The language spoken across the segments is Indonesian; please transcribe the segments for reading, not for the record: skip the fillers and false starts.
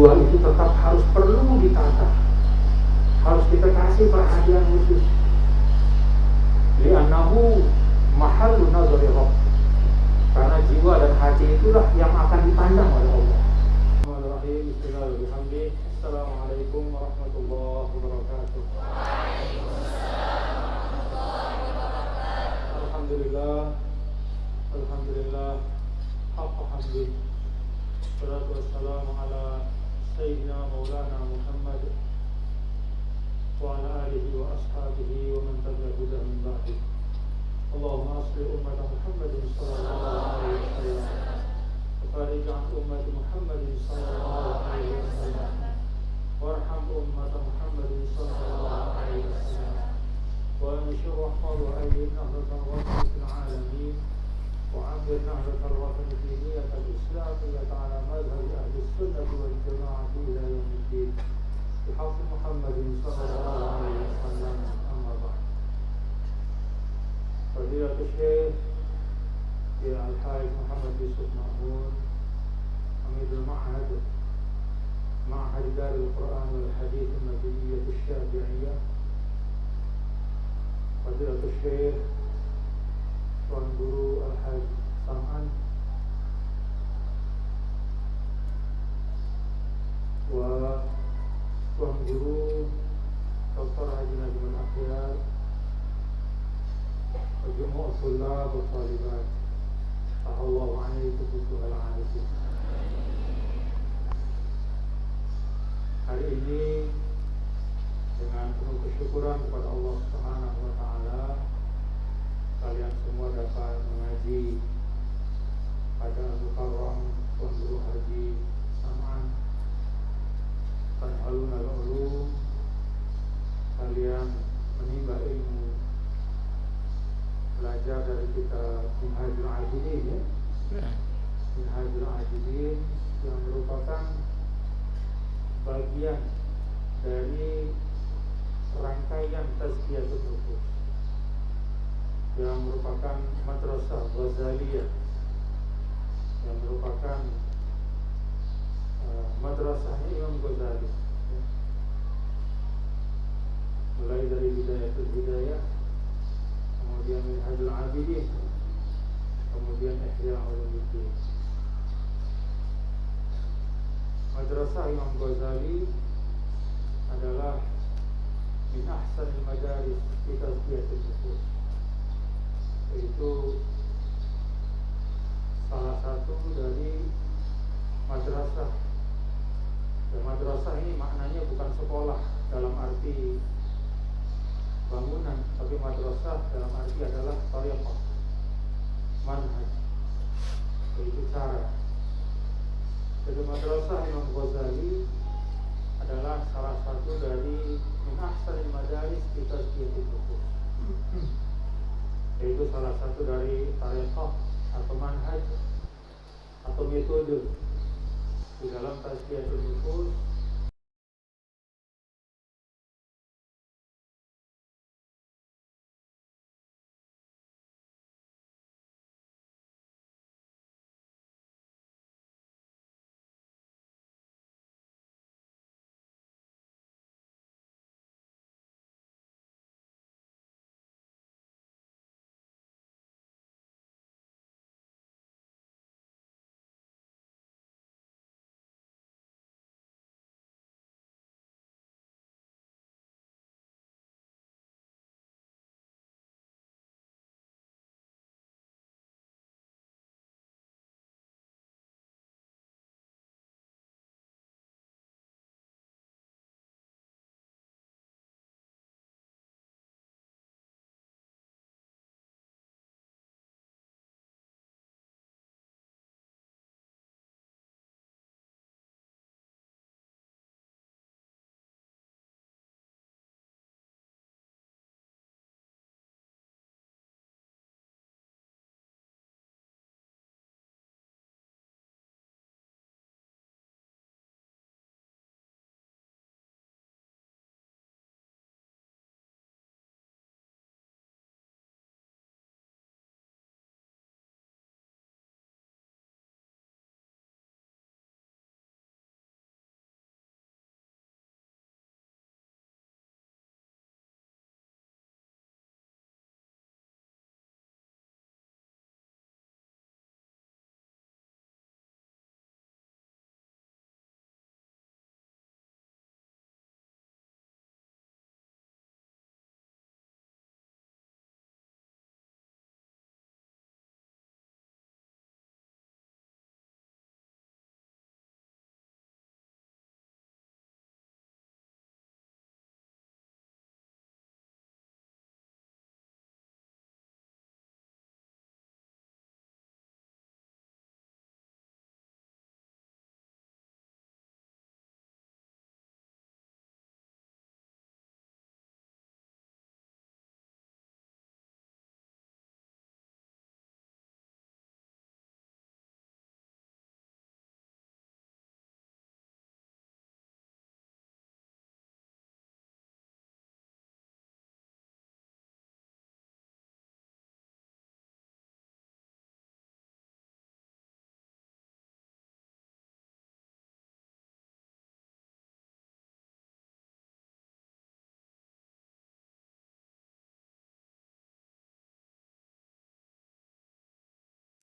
jiwa itu tetap harus perlu ditata, harus kita kasih perhatian khusus. Li'annahu mahallu nazari Rabb, karena jiwa dan hati itulah yang akan dipandang oleh Allah. Bismillahirrahmanirrahim. Assalamualaikum warahmatullahi wabarakatuh. Alhamdulillah, alhamdulillah, haqqa hamdi. Wassalatu wassalamu ala sayyidina maulana Muhammad wa ala alihi wa ashabihi wa man tabi'ahu min ba'di. Allahumma asli ummata Muhammadin sallallahu alaihi wasallam wa farij an ummati Muhammadin sallallahu alaihi wasallam warham ummata Muhammadin sallallahu alaihi wasallam wa anshur wahfaz wa ayyid nahdatan wa fil alamin وعمر نهضة الوطن في نية الإسلام على مذهب أهل السنة والجماعة إلى يوم الدين بحفظ محمد صلى الله عليه وسلم. أما بعد، فضيلة الشيخ الحاج محمد يوسف مأمون عميد المعهد، معهد دار القرآن والحديث المدنية الشافعية، فضيلة الشيخ Tuan Guru Al-Haj Sam'an wa Tuan Guru Dr. Haji Najmul Akhyar wa Jumu'at Thullab wa Thalibat, Allahu alaikum butuhal arifin. Hari ini dengan penuh kesyukuran kepada Allah Subhanahu wa Ta'ala, kalian semua dapat mengaji pada Al-Mukarram Tuan Guru Haji Sam'an Tanhalun al-Ulum. Kalian menimba ilmu, belajar dari kitab Minhajul Abidin, Minhajul Abidin yang merupakan bagian dari rangkaian Tazkiyatul Nufus, yang merupakan madrasah Ghazaliyah, yang merupakan madrasah Imam Ghazali, mulai dari Bidayatul Hidayah, kemudian Minhajul Abidin, kemudian Ihya Ulumuddin. Madrasah Imam Ghazali adalah min ahsanil madaris fi tazkiyatul nufus, yaitu salah satu dari madrasah. Dan madrasah ini maknanya bukan sekolah dalam arti bangunan, tapi madrasah dalam arti adalah thariqah, manhaj, yaitu cara. Jadi madrasah Imam Ghazali adalah salah satu dari min ahsanil madaris fi tazkiyatul nufus, yaitu salah satu dari tariqah atau manhaj atau metode di dalam tazkiyatul nufus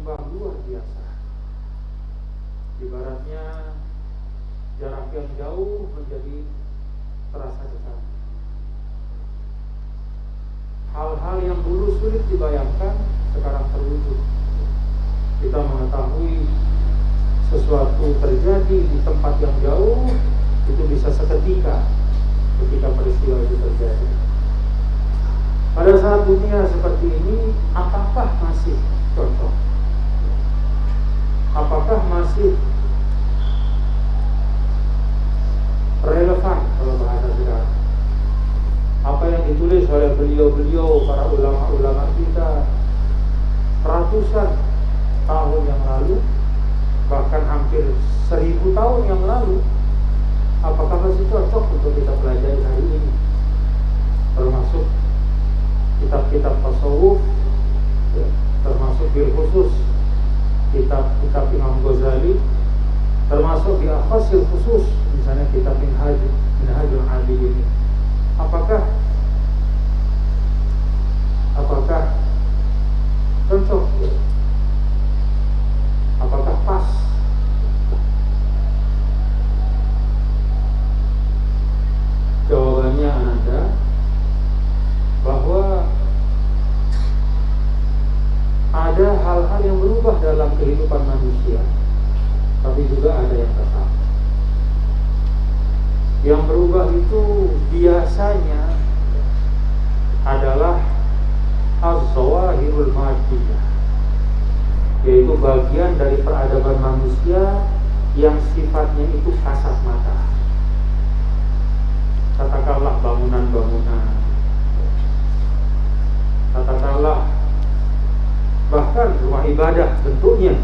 luar biasa. Ibaratnya jarak yang jauh menjadi terasa dekat. Hal-hal yang dulu sulit dibayangkan sekarang terwujud. Kita mengetahui sesuatu terjadi di tempat yang jauh itu bisa seketika ketika peristiwa itu terjadi. Pada saat dunia seperti ini, apakah masih cocok? Apakah masih relevan kalau bahasa sekarang? Apa yang ditulis oleh beliau-beliau, para ulama-ulama kita ratusan tahun yang lalu, bahkan hampir 1000 tahun yang lalu, apakah masih cocok untuk kita pelajari hari ini? Termasuk kitab-kitab tasawuf, ya, termasuk bil khusus kitab-kitab Imam Ghazali, termasuk di akhasil khusus misalnya kitab Minhajul Abidin. Apakah cocok? Apakah pas? Jawabannya ada, bahwa ada hal-hal yang berubah dalam kehidupan manusia, tapi juga ada yang tetap. Yang berubah itu biasanya adalah az-zawahirul madiyah, yaitu bagian dari peradaban manusia yang sifatnya itu kasat mata. Katakanlah bangunan-bangunan, katakanlah bahkan rumah ibadah bentuknya.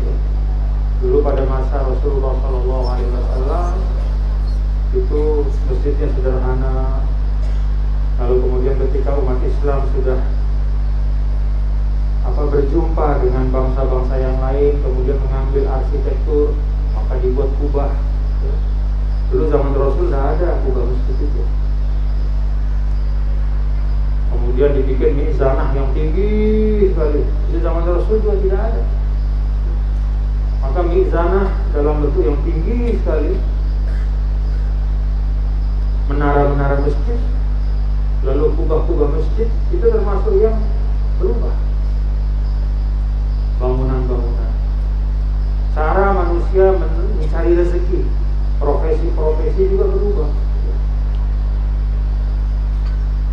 Dulu pada masa Rasulullah SAW itu masjidnya sederhana. Lalu kemudian ketika umat Islam sudah berjumpa dengan bangsa-bangsa yang lain, kemudian mengambil arsitektur, maka dibuat kubah. Dulu zaman Rasul tidak ada kubah masjid itu. Kemudian dibikin mizanah yang tinggi sekali. Di zaman Rasul juga tidak ada. Maka mizanah dalam bentuk yang tinggi sekali, menara-menara masjid, lalu kubah-kubah masjid, itu termasuk yang berubah. Bangunan-bangunan, cara manusia mencari rezeki, profesi-profesi juga berubah.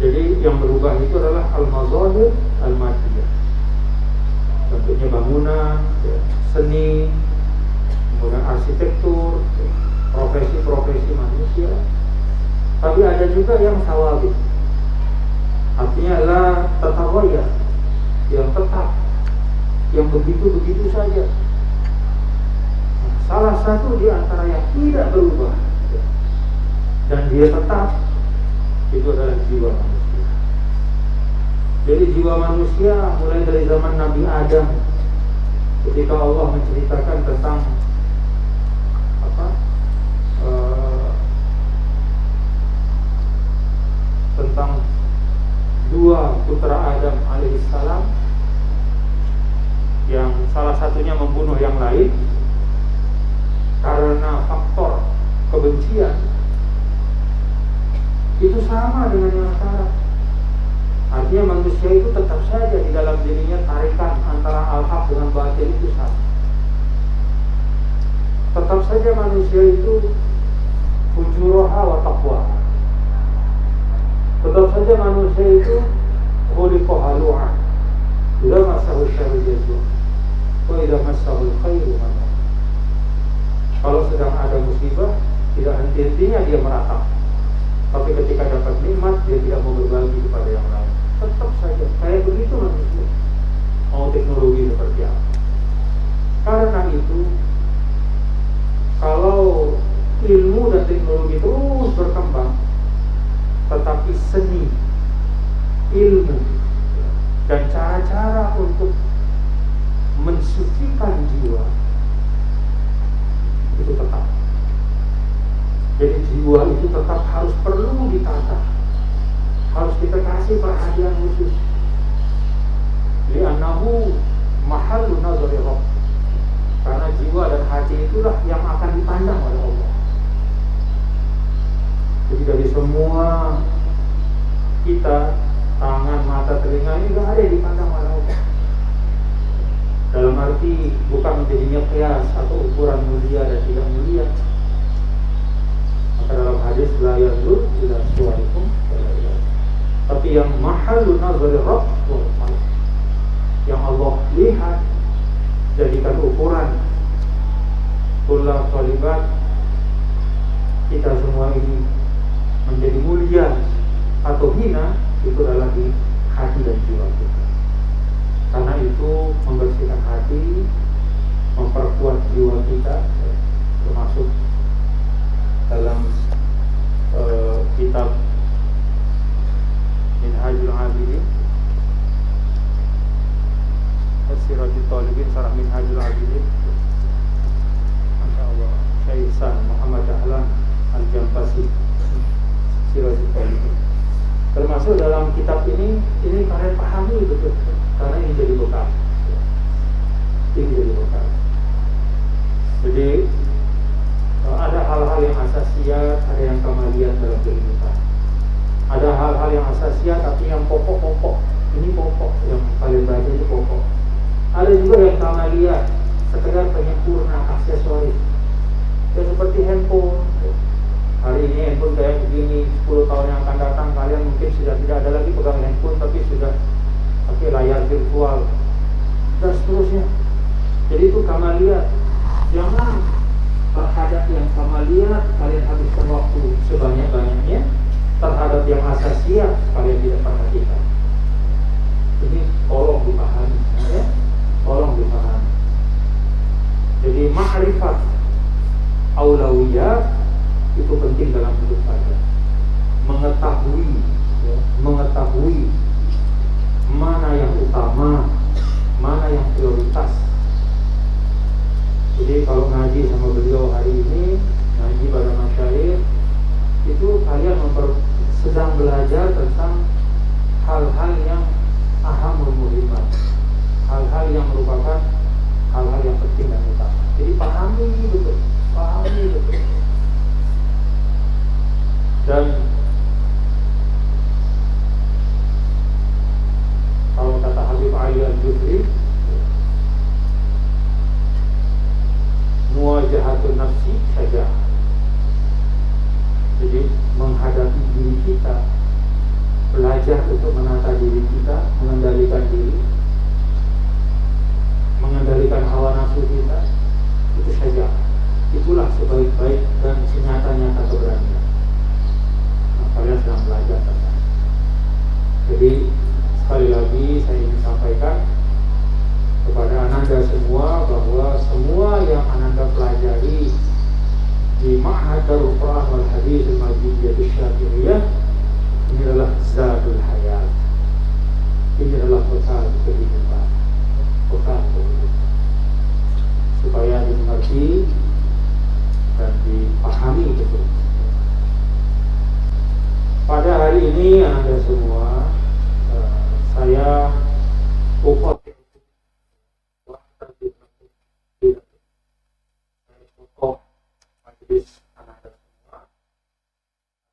Jadi yang berubah itu adalah al-mazahir al-madiyah, bentuknya bangunan, seni, kemudian arsitektur, profesi-profesi manusia. Tapi ada juga yang sawabit, artinya adalah tatawaya, yang tetap, yang begitu-begitu saja. Salah satu di antara yang tidak berubah dan dia tetap, itu adalah jiwa manusia. Jadi jiwa manusia mulai dari zaman Nabi Adam, ketika Allah menceritakan tentang tentang dua putra Adam alaihissalam, yang salah satunya membunuh yang lain karena faktor kebencian. Itu sama dengan yang sekarang. Artinya manusia itu tetap saja di dalam dirinya tarikan antara al-haq dengan batil itu sama. Tetap saja manusia itu fujuroha wa taqwa. Tetap saja manusia itu khuliqa halu'a. Idza massahu syarru jazua wa idza massahu khairu man'a. Kalau sedang ada musibah, tidak henti-hentinya dia meratap. Tapi ketika dapat nikmat, dia tidak mau berbagi kepada yang lain. Tetap saja kayak begitu manusia, mau teknologi seperti apa. Karena itu, kalau ilmu dan teknologi terus berkembang, tetapi seni, ilmu, dan cara-cara untuk mensucikan jiwa itu tetap. Jadi jiwa itu tetap harus perlu ditata, harus kita kasih perhatian khusus. Li'annahu mahallu nazari Rabb. Karena jiwa dan hati itulah yang akan dipandang oleh Allah. Jadi dari semua kita, tangan, mata, telinga ini gak ada yang dipandang oleh Allah. Dalam arti bukan menjadi miqyas atau ukuran mulia dan tidak mulia. Maka dalam hadis la yanzur ila suwarikum, tapi yang mahalun nazari Rabb wal qalb, yang Allah lihat, jadikan ukuran kullu talibat kita semua ini menjadi mulia atau hina, itu adalah di hati dan jiwa kita. Karena itu membersihkan hati, memperkuat jiwa kita, termasuk dalam kitab Minhajul Abidin, Siratul Talibin, Sarah Minhajul Abidin, Masya Allah, Syekh Ihsan Muhammad Dahlan Al-Jampasi, Siratul Talibin. Termasuk dalam kitab ini kalian pahami betul, karena ini jadi bekal. Ini jadi bekal. Jadi ada hal-hal yang asasiat, ada yang kamaliyat dalam kehidupan. Ada hal-hal yang asasiat tapi yang pokok-pokok. Ini pokok yang kalian baca, ini pokok. Ada juga yang kamaliyat, sekedar penyempurna, aksesoris. Ya seperti handphone. Hari ini handphone kayak begini, 10 tahun yang akan datang kalian mungkin sudah tidak ada lagi pegang handphone, tapi sudah pakai layar virtual dan seterusnya. Jadi itu kamaliyat. Jangan terhadap yang kamaliyat kalian habiskan waktu sebanyak-banyaknya, terhadap yang asasiyat kalian tidak perhatikan. Ini tolong dipahami, ya? Tolong dipahami. Jadi ma'rifat aulawiyat itu penting dalam hidup kalian. Mengetahui mana yang utama, mana yang prioritas. Jadi kalau ngaji sama beliau hari ini, ngaji pada masyayikh, itu kalian sedang belajar tentang hal-hal yang ahamul muhimmat, hal-hal yang merupakan hal-hal yang penting dan utama. Jadi pahami betul. Dan kalau kata Habib Ali Al-Jufri, muwajahatun nafsi saja. Jadi menghadapi diri kita, belajar untuk menata diri kita, mengendalikan diri, mengendalikan hawa nafsu kita, itu saja. Itulah sebaik-baik dan senyata-nyata keberanian. Nah, kalian sedang belajar tentang. Jadi sekali lagi saya ingin sampaikan kepada Ananda semua bahwa semua yang Ananda pelajari di Ma'had Darul Quran wal Hadis Al-Majidiyah Syafi'iyah ini adalah zadul hayat. Ini adalah bekal kehidupan. Supaya dimengerti dan dipahami betul. Pada hari ini Anda semua, saya pokok majelis Anda semua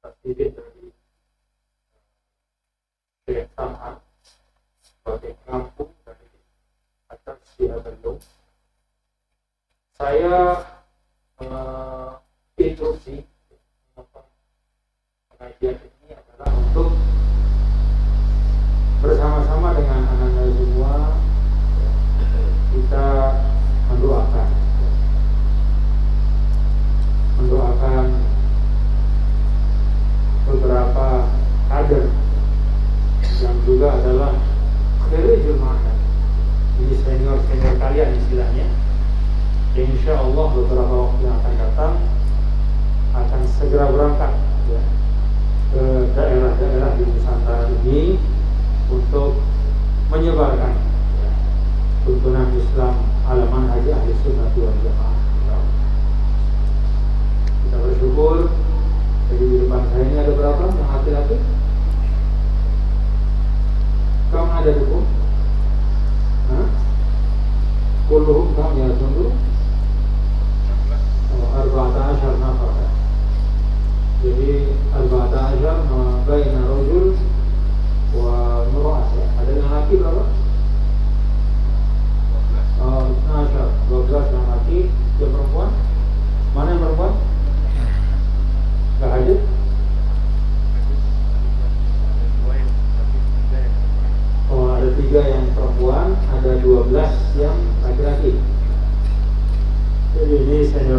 atas izin dari Syekh Sam'an sebagai pengampung dari atas Sihabandung. Saya instruksi pengajian ini adalah untuk bersama-sama dengan anak-anak semua kita mendoakan beberapa kader yang juga adalah kharijul ma'had. Ini senior kalian istilahnya. Insya Allah beberapa waktu yang akan datang akan segera berangkat ya, ke daerah-daerah di Nusantara ini untuk menyebarkan ya, tuntunan Islam ala manhaj ahli sunnah wal jamaah. Kita bersyukur. Jadi di depan saya ini ada berapa yang laki-laki? Kamu ada dukung? Kulluhum kam ya tunggu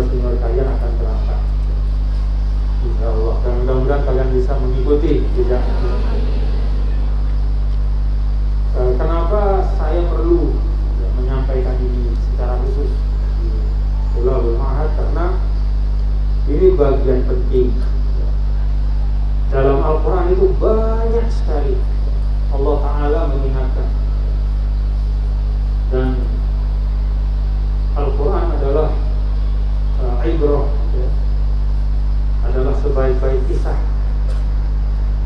senior kalian akan berangkat. Insya Allah. Dan mudah-mudahan kalian bisa mengikuti jejak. Kenapa saya perlu menyampaikan ini secara khusus di Ulul Ma'had? Karena ini bagian penting. Dalam Al-Quran itu banyak sekali Allah Ta'ala mengingatkan. Dan Al-Quran adalah ibrah, adalah sebaik-baik kisah.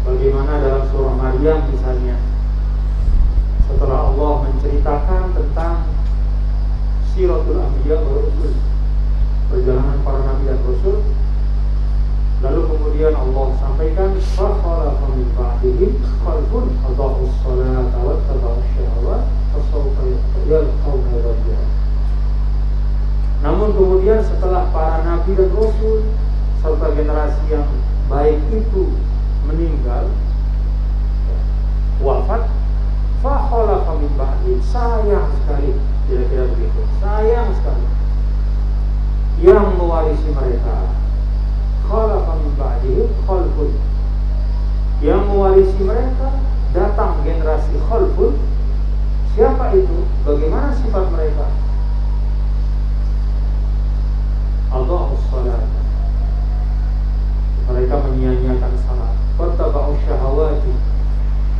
Bagaimana dalam surah Maryam misalnya, setelah Allah menceritakan tentang Siratul Anbiya wa Rusul, perjalanan para nabi dan rasul, lalu kemudian Allah sampaikan fa khalafa min ba'dihim khalfun adha'us salata wa tabaush syahawat fasawfa yalqawna ghayya. Namun kemudian setelah para nabi dan rasul serta generasi yang baik itu meninggal, wafat, fa khalafa min ba'dihim, sayang sekali, kira-kira begitu, sayang sekali, yang mewarisi mereka. Khalafa min ba'dihim khalfun, yang mewarisi mereka datang generasi khalfun. Siapa itu? Bagaimana sifat mereka? Adha'us salat, mereka menyia-nyiakan salat. Wattaba'us syahawati,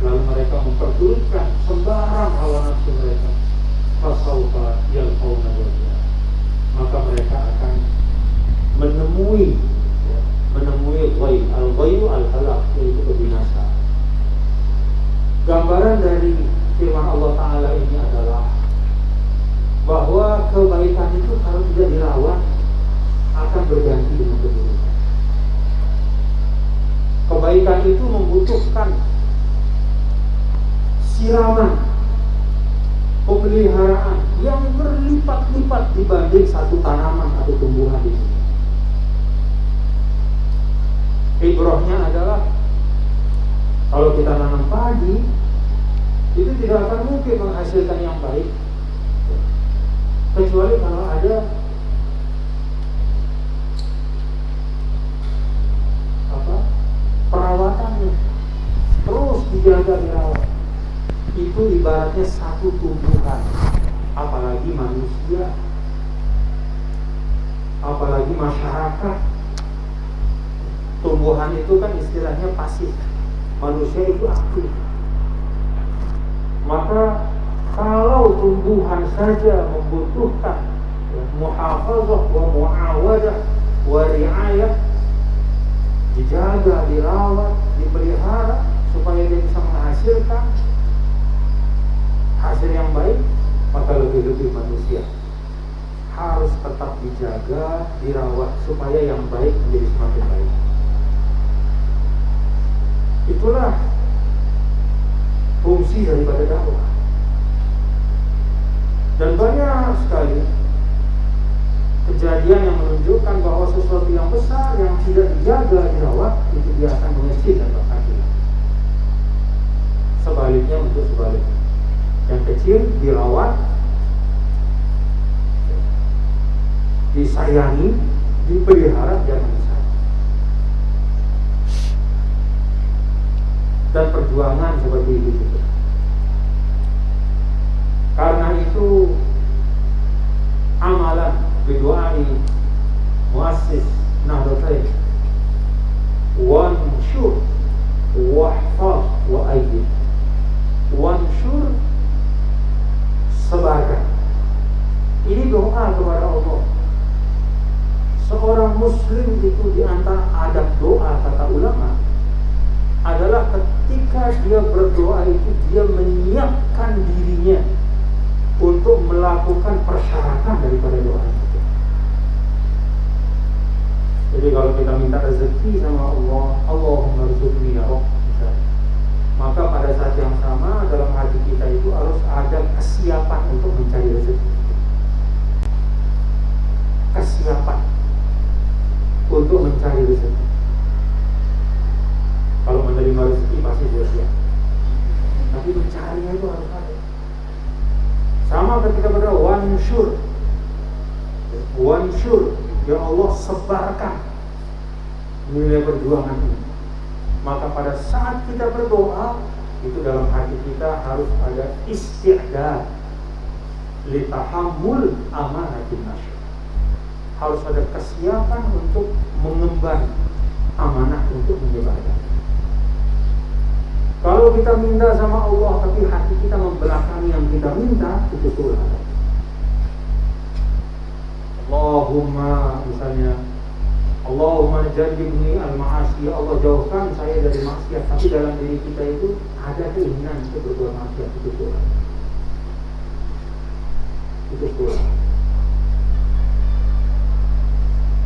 lalu mereka memperturutkan sembarang hawa nafsu mereka. Fasawfa yalqawna ghayya, maka mereka akan menemui ghaib. Al-ghayyu al-halak, yaitu kebinasaan. Gambaran dari firman Allah Ta'ala ini adalah bahwa kebaikan itu kalau tidak dirawat akan berganti dengan keburukan. Kebaikan itu membutuhkan siraman, pemeliharaan yang berlipat-lipat dibanding satu tanaman atau tumbuhan di sini. Ibrahnya adalah kalau kita nanam padi, itu tidak akan mungkin menghasilkan yang baik kecuali kalau ada perawatannya, terus dijaga, dirawat. Itu ibaratnya satu tumbuhan, apalagi manusia, apalagi masyarakat. Tumbuhan itu kan istilahnya pasif, manusia itu aktif. Maka kalau tumbuhan saja membutuhkan muhafazah wa muawadah wa riayah, dijaga, dirawat, dipelihara supaya dia bisa menghasilkan hasil yang baik, maka lebih-lebih manusia harus tetap dijaga, dirawat supaya yang baik menjadi semakin baik. Itulah fungsi daripada dakwah. Dan banyak sekali kejadian yang menunjukkan bahwa sesuatu yang besar yang tidak dijaga, dirawat, itu dia akan mengecil dan berhasil. Sebaliknya untuk sebaliknya, yang kecil dirawat, disayangi, dipelihara, jangan disayang. Dan perjuangan seperti itu juga. Karena itu amalan berdoai muassis Nahdlatain, wanshur wahfaz wa aidin. Wanshur, sebarkan. Ini doa kepada Allah. Seorang muslim itu di antara adab doa kata ulama adalah ketika dia berdoa itu dia menyiapkan dirinya untuk melakukan persyaratan daripada doa itu. Jadi kalau kita minta rezeki sama Allah, Allahumma rzuqni ya Rabb, maka pada saat yang sama dalam hati kita itu harus ada kesiapan untuk mencari rezeki. Kesiapan untuk mencari rezeki. Kalau menerima rezeki pasti sudah siap, tapi mencarinya itu harus ada. Sama ketika berdoa wanshur, Ya Allah, sebarkan nilai perjuangan ini. Maka pada saat kita berdoa, itu dalam hati kita harus ada isti'dad litahammul amanatin nasyr. Harus ada kesiapan untuk mengemban amanah untuk menyebarkan. Kalau kita minta sama Allah tapi hati kita membelakangi yang kita minta, itu salah. Allahumma, misalnya, Allahumma jannibni al-ma'asi, ya Allah jauhkan saya dari maksiat, tapi dalam diri kita itu ada keinginan untuk berbuat maksiat, itu salah. Itu salah.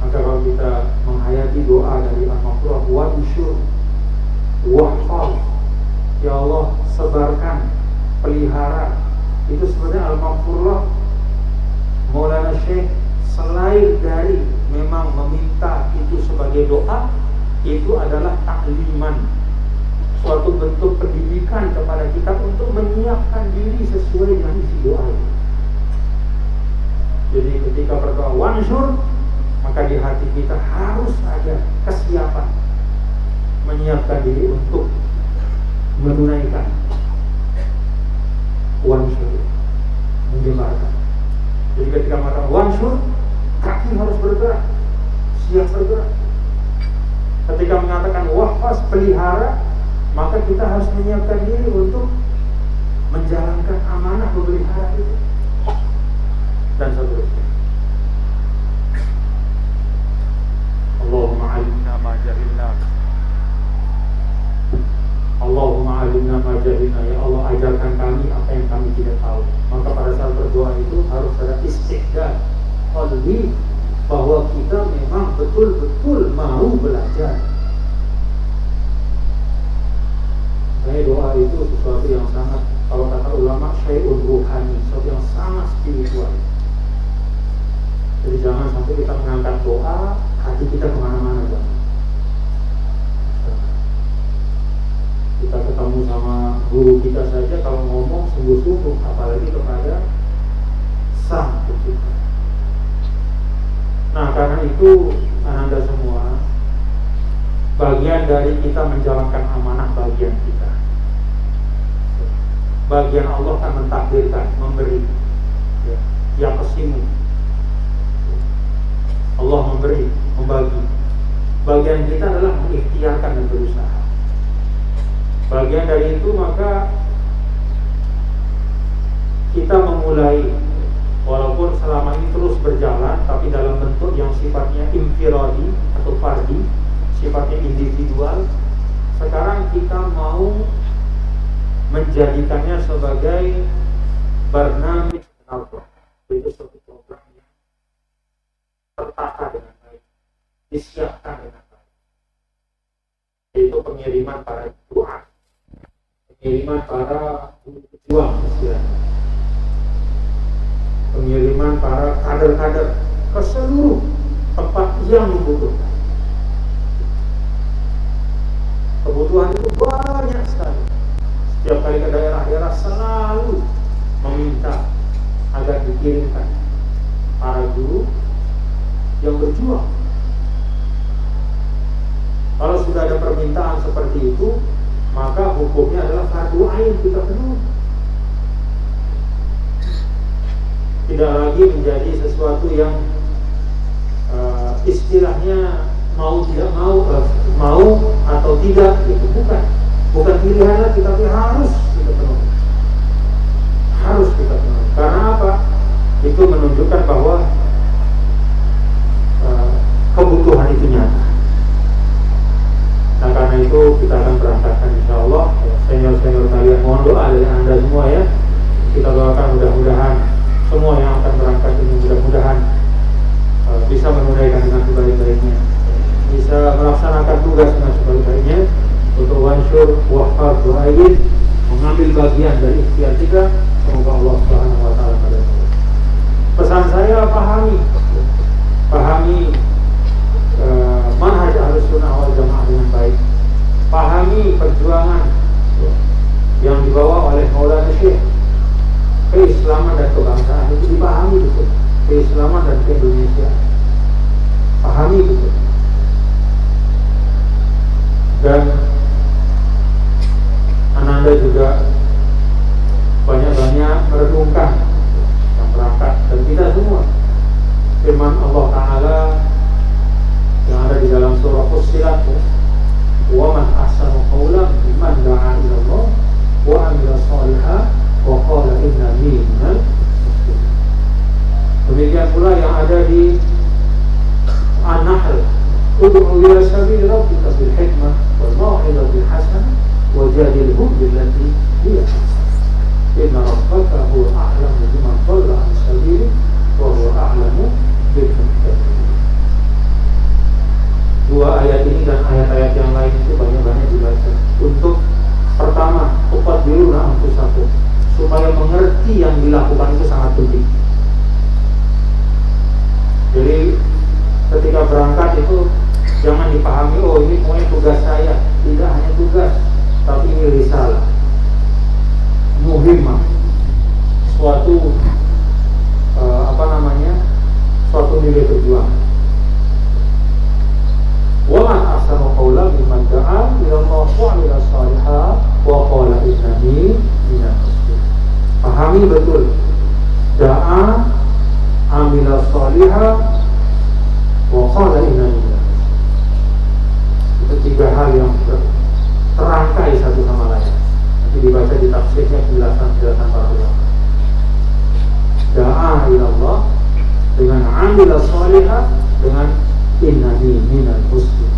Maka kalau kita menghayati doa dari al-maghfirah wa usyur wahfal, ya Allah sebarkan, pelihara, itu sebenarnya al-maghfirah Maulana Syekh selain dari memang meminta itu sebagai doa, itu adalah takliman, suatu bentuk pendidikan kepada kita untuk menyiapkan diri sesuai dengan isi doa itu. Jadi ketika berdoa wansur, maka di hati kita harus ada kesiapan menyiapkan diri untuk menunaikan wansur, menyebarkan. Jadi ketika mengatakan wansur, kaki harus bergerak, siap bergerak. Ketika mengatakan wahfaz, pelihara, maka kita harus menyiapkan diri untuk menjalankan amanah memelihara itu, dan seterusnya. Allahumma alimna ma jahilna, Allahumma alimna ma jahilna, ya Allah ajarkan kami apa yang kami tidak tahu. Maka pada saat berdoa itu harus ada istiqdad qalbi, bahwa kita memang betul-betul mau belajar. Saya doa itu sesuatu yang sangat, kalau kata ulama, syai'un ruhani, sesuatu yang sangat spiritual. Jadi jangan sampai kita mengangkat doa, hati kita kemana-mana. Kita ketemu sama guru kita saja, kalau ngomong sungguh-sungguh, apalagi kepada sang pencipta. Nah, karena itu Anda semua, bagian dari kita menjalankan amanah bagian kita. Bagian Allah kan mentakdirkan, memberi, yang kesimu. Allah memberi, membagi. Bagian kita adalah mengikhtiarkan dan berusaha. Bagian dari itu maka kita memulai, walaupun selama ini terus berjalan, tapi dalam bentuk yang sifatnya infiradi atau fardi, sifatnya individual. Sekarang kita mau menjadikannya sebagai barnamij nafkah, itu suatu program yang tertata dengan baik, disiapkan dengan baik, yaitu pengiriman para doa, pengiriman para pejuang istilahnya, pengiriman para kader-kader ke seluruh tempat yang membutuhkan. Kebutuhan itu banyak sekali. Setiap kali ke daerah-daerah selalu meminta agar dikirimkan para guru yang berjuang. Kalau sudah ada permintaan seperti itu, maka hukumnya adalah fardu ain, kita penuhi. Tidak lagi menjadi sesuatu yang istilahnya mau tidak mau, mau atau tidak, gitu. Bukan pilihan lagi, tapi harus kita penuhi. Harus kita penuhi. Karena apa? Itu menunjukkan bahwa kebutuhan itu nyata. Nah, karena itu kita akan berangkatkan insyaallah. Senior-senior kalian, mohon doa dari Anda semua ya. Kita doakan mudah-mudahan semua yang akan berangkat ini mudah-mudahan bisa menunaikan dengan sebaik-baiknya, bisa melaksanakan tugas dengan sebaik-baiknya untuk wansur wahfaz doain, mengambil bagian dari ikhtiar kita. Semoga Allah Subhanahu wa taala pada pesan saya, pahami manhaj Ahlussunnah wal Jamaah dengan baik. Pahami perjuangan yang dibawa oleh Maulana Syekh. Keislaman dan kebangsaan itu dipahami betul. Keislaman dan keindonesiaan. ud'u ila sabili rabbika bil hikmah wal mau'izatil hasanah wajadilhum billati hiya ahsan. Inna rabbaka huwa a'lamu biman dhalla 'an sabili wa huwa a'lamu bil muhtadin. Dua ayat ini dan ayat-ayat yang lain itu banyak-banyak dibaca untuk pertama uqaddiruna anfusakum, supaya mengerti yang dilakukan itu sangat penting. Jadi ketika berangkat itu jangan dipahami, oh ini pokoknya tugas saya. Tidak hanya tugas, tapi ini risalah, muhimmah, suatu suatu nilai perjuangan. Wa man ahsanu qawlan mimman da'a ila Allah wa 'amila shalihan wa qala innani minal muslimin. Pahami betul, da'a, amila shalihan, wa qala innani minal muslimin. Itu tiga hal yang terangkai satu sama lain. Nanti dibaca di tafsirnya penjelasan para ulama. Da'a ila Allah dengan amila shalihan dengan innani minal muslimin.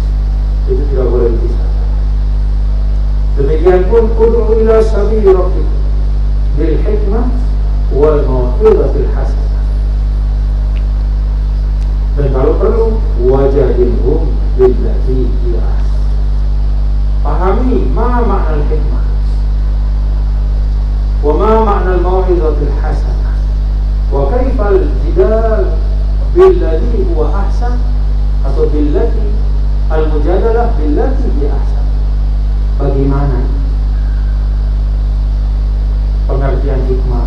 Itu tidak boleh dipisahkan. Demikian pun ud'u ila sabili rabbik bil hikmah wal mau'izatil hasanah. Dan kalau perlu wajadilhum billati hiya ahsan. Pahami ma ma'nal hikmah wa ma ma'nal mau'izatil hasanah wa kaifal jidal billati huwa ahsan atau billati al-mujadalah billati hiya ahsan. Bagaimana pengertian hikmah?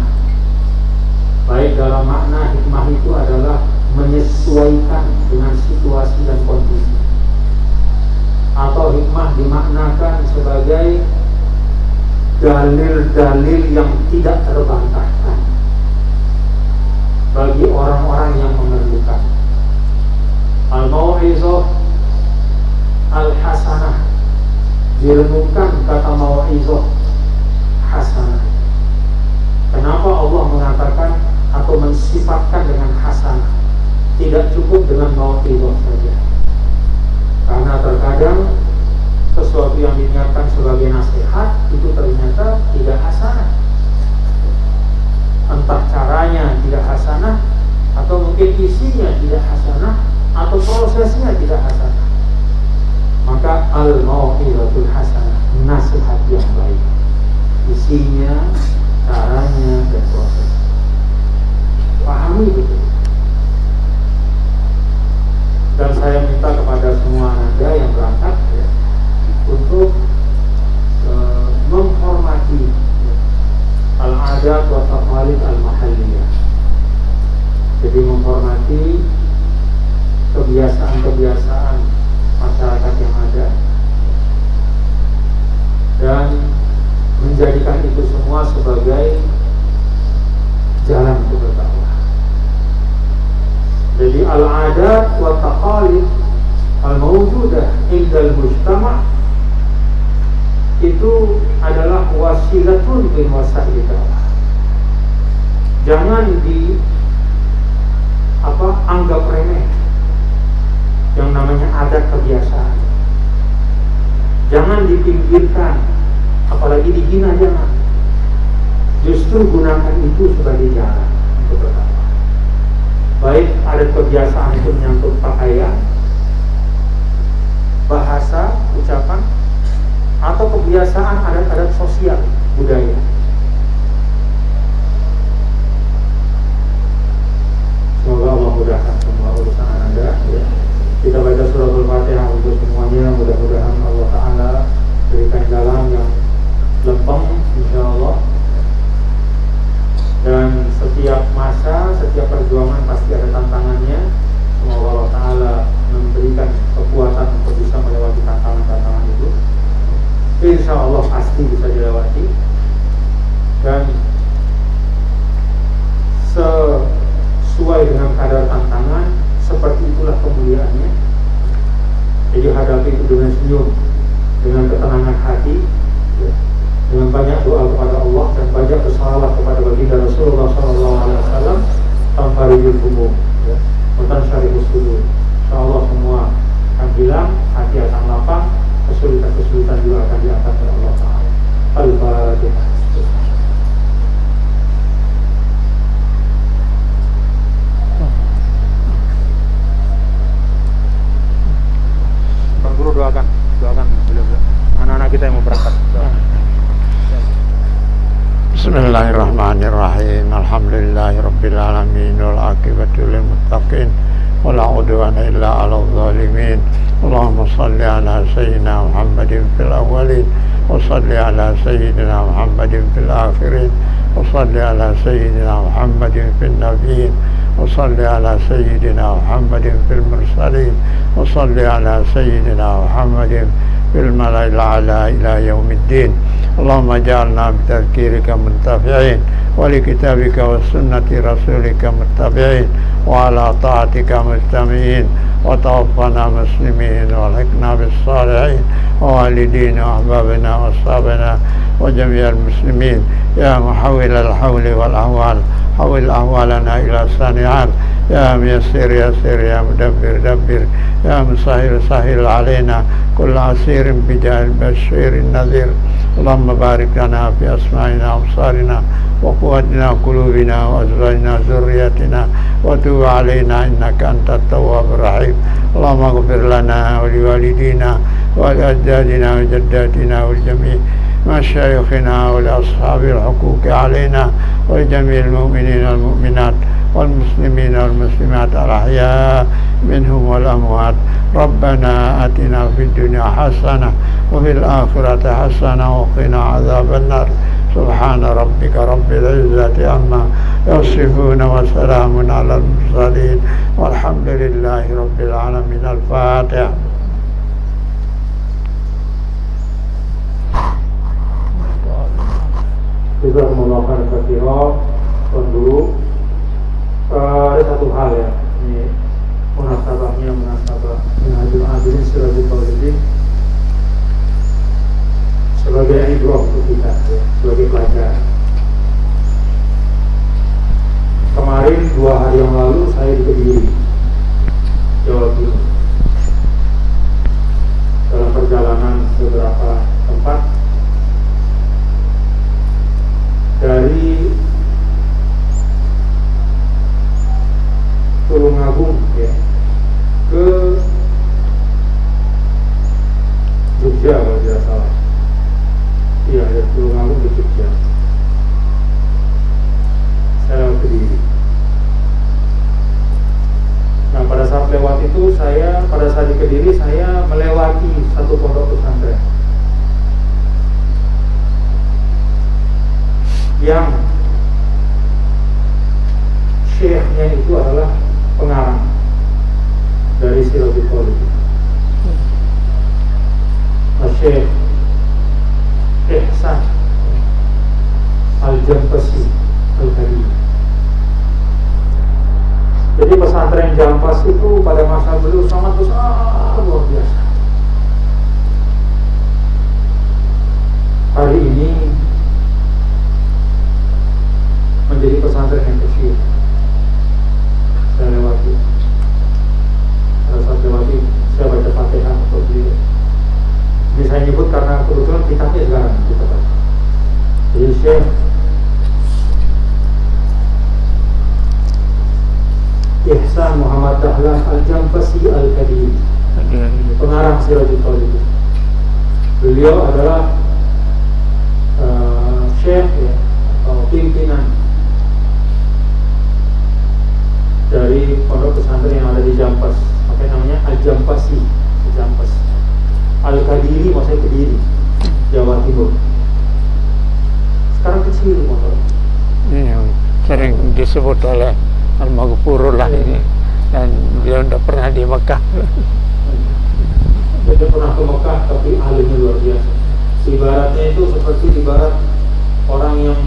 Baik dalam makna hikmah itu adalah menyesuaikan dengan situasi dan kondisi, atau hikmah dimaknakan sebagai dalil-dalil yang tidak terbantahkan bagi orang-orang yang memerlukan. Al-mau'izah al-hasanah, direnungkan kata mau'izah hasanah. Kenapa Allah mengatakan atau mensifatkan dengan hasanah? Tidak cukup dengan mau'izah saja. Karena terkadang sesuatu yang diingatkan sebagai nasihat itu ternyata tidak hasanah. Entah caranya tidak hasanah, atau mungkin isinya tidak hasanah, atau prosesnya tidak hasanah. Maka al-mau'izatul hasanah, nasihat yang baik, isinya, caranya, dan proses. Pahami betul. Dan saya minta kepada semua anda yang berangkat untuk menghormati al-adat wa taqalid al-mahalliyah. Jadi menghormati kebiasaan-kebiasaan masyarakat yang ada dan menjadikan itu semua sebagai jalan untuk berdakwah. Jadi al-adat wa taqalid al-mawjudah indal mujtama' itu adalah wasilatun min wasail dakwah. Jangan anggap remeh yang namanya adat kebiasaan. Jangan dipinggirkan, apalagi dihina, jangan. Justru gunakan itu sebagai jalan untuk berdakwah. Baik adat kebiasaan itu menyangkut pakaian, bahasa, ucapan, atau kebiasaan adat-adat sosial, budaya. Semoga Allah mudahkan semua urusan anda ya. Kita baca surah Al-Fatihah untuk semuanya. Mudah-mudahan Allah Ta'ala berikan jalan yang lempeng insyaAllah. Dan setiap masa, setiap perjuangan pasti ada tantangannya. Semoga Allah Ta'ala memberikan kekuatan untuk bisa melewati tantangan-tantangan itu. Insya Allah pasti bisa dilewati. Dan sesuai dengan kadar tantangan, seperti itulah kemuliaannya. Jadi hadapi itu dengan senyum, dengan ketenangan hati ya, dengan banyak doa kepada Allah dan banyak bersalawat kepada baginda Rasulullah SAW tanpa rijul umum ya, bukan syarihus sudur. InsyaAllah semua akan hilang doakan beliau. Anak-anak kita yang mau berangkat. Bismillahirrahmanirrahim. Alhamdulillahirabbil alamin wal aqibatu lil muttaqin wala udwana illa 'alal zalimin. Allahumma shalli ala sayyidina Muhammadin fil awwalin wa shalli ala sayyidina Muhammadin fil akhirin wa shalli ala sayyidina Muhammadin fil nabiyyin wa shalli ala sayyidina Muhammadin fil mursalin wa shalli ala sayyidina Muhammadin fil mala'il a'la ila yaumiddin. Allahumma ja'alna bitadhkirika muntafi'in wa li kitabika wa sunnati rasulika muttabi'in wa ala ta'atika mustami'in wa tawaffana muslimin wa alhiqna bis salihin wa walidina wa ahbabina wa ashabina wa jami'al muslimin ya muhawwil al-hawli wal ahwal hawil ahwalana ila sani'at ya muyassir yassir ya mudabbir dabbir ya musahhil sahhil alaina kull asirin bijahil basyirin nadhir. Allahumma barik lana fi asma'ina wa absarina wa quwwatina qulubina wa azwajina zurriyatina wa tub alaina innaka antat tawwabur rahim. Allahumma ighfir lana wa liwalidina wa li ajdadina wa jaddatina wa li jami' masyayikhina wa li ashabil huquq alaina wa li jami'il mu'minina wal mu'minat wal muslimina wal muslimat al ahya minhum wal amwat. Rabbana atina fid dunya hasanah wa fil akhirati hasanah wa qina adzaban nar. Subhana rabbika rabbil izzati amma yasifun wa salamun alal mursalin walhamdulillahi rabbil alamin. Al-Fatihah. Juga melakukan kafirah dulu. Ada satu hal ya, ini munasabahnya menghadiri hadirin sirajul qaulidin sebagai ibrah untuk kita ya, sebagai pelajaran. Kemarin 2 hari yang lalu saya di Kediri, Jawa Timur, dalam perjalanan beberapa tempat dari Tulungagung ya, ke Jogja kalau tidak salah. Iya, dari Tulungagung ke Jogja. Saya ke Kediri. Nah, pada saat lewat itu pada saat di Kediri saya melewati satu pondok pesantren yang syekhnya itu adalah pengarang dari Sirajul Qaulidin, Syekh Ihsan Al-Jampasi Al-Kadiri. Jadi pesantren Jampas itu pada masa beliau sangat besar, luar biasa. Hari ini menjadi pesantren yang kecil. Saya lewati, pada saat lewati saya baca Fatihah untuk beliau. Ini saya nyebut karena kebetulan kitabnya sekarang kita baca. Jadi Syekh Ihsan Muhammad Dahlan Al-Jampasi Al-Kadiri, pengarang Sirajul Qaulidin. Beliau adalah Syekh ya, atau pimpinan dari pondok pesantren yang ada di Jampas, makanya namanya Al-Jampasi, Jampas. Al-Kadiri maksudnya Kediri, Jawa Timur. Sekarang kecil pondok. Ini yang sering disebut oleh Al-Maghfurul lah ini, dan beliau tidak pernah di Mekah. Dia pernah ke Mekah, tapi ahlinya luar biasa. Ibaratnya itu seperti ibarat orang yang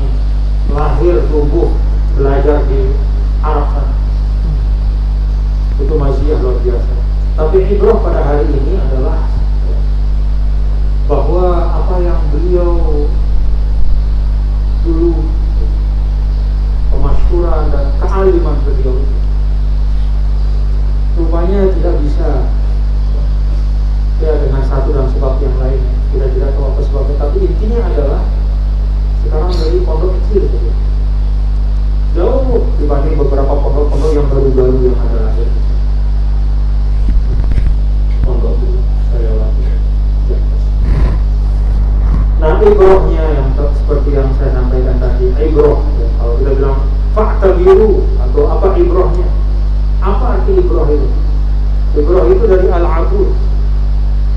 lahir tumbuh belajar di Arab sana. Itu maziah luar biasa. Tapi ibrah pada hari ini adalah bahwa apa yang beliau dulu, kemasyhuran dan kealiman beliau rupanya tidak bisa ya dengan satu dan sebab yang lain. Kita tidak tahu apa sebabnya, tapi intinya adalah sekarang dari pondok kecil saja, jauh dibanding beberapa pondok-pondok yang baru-baru yang ada lahir. Pondok itu saya lewati. ibrohnya yang seperti yang saya sampaikan tadi, ibroh. Ya, kalau kita bilang fa'tabiru atau apa ibrohnya? Apa arti ibroh itu? Ibroh itu dari al-abur.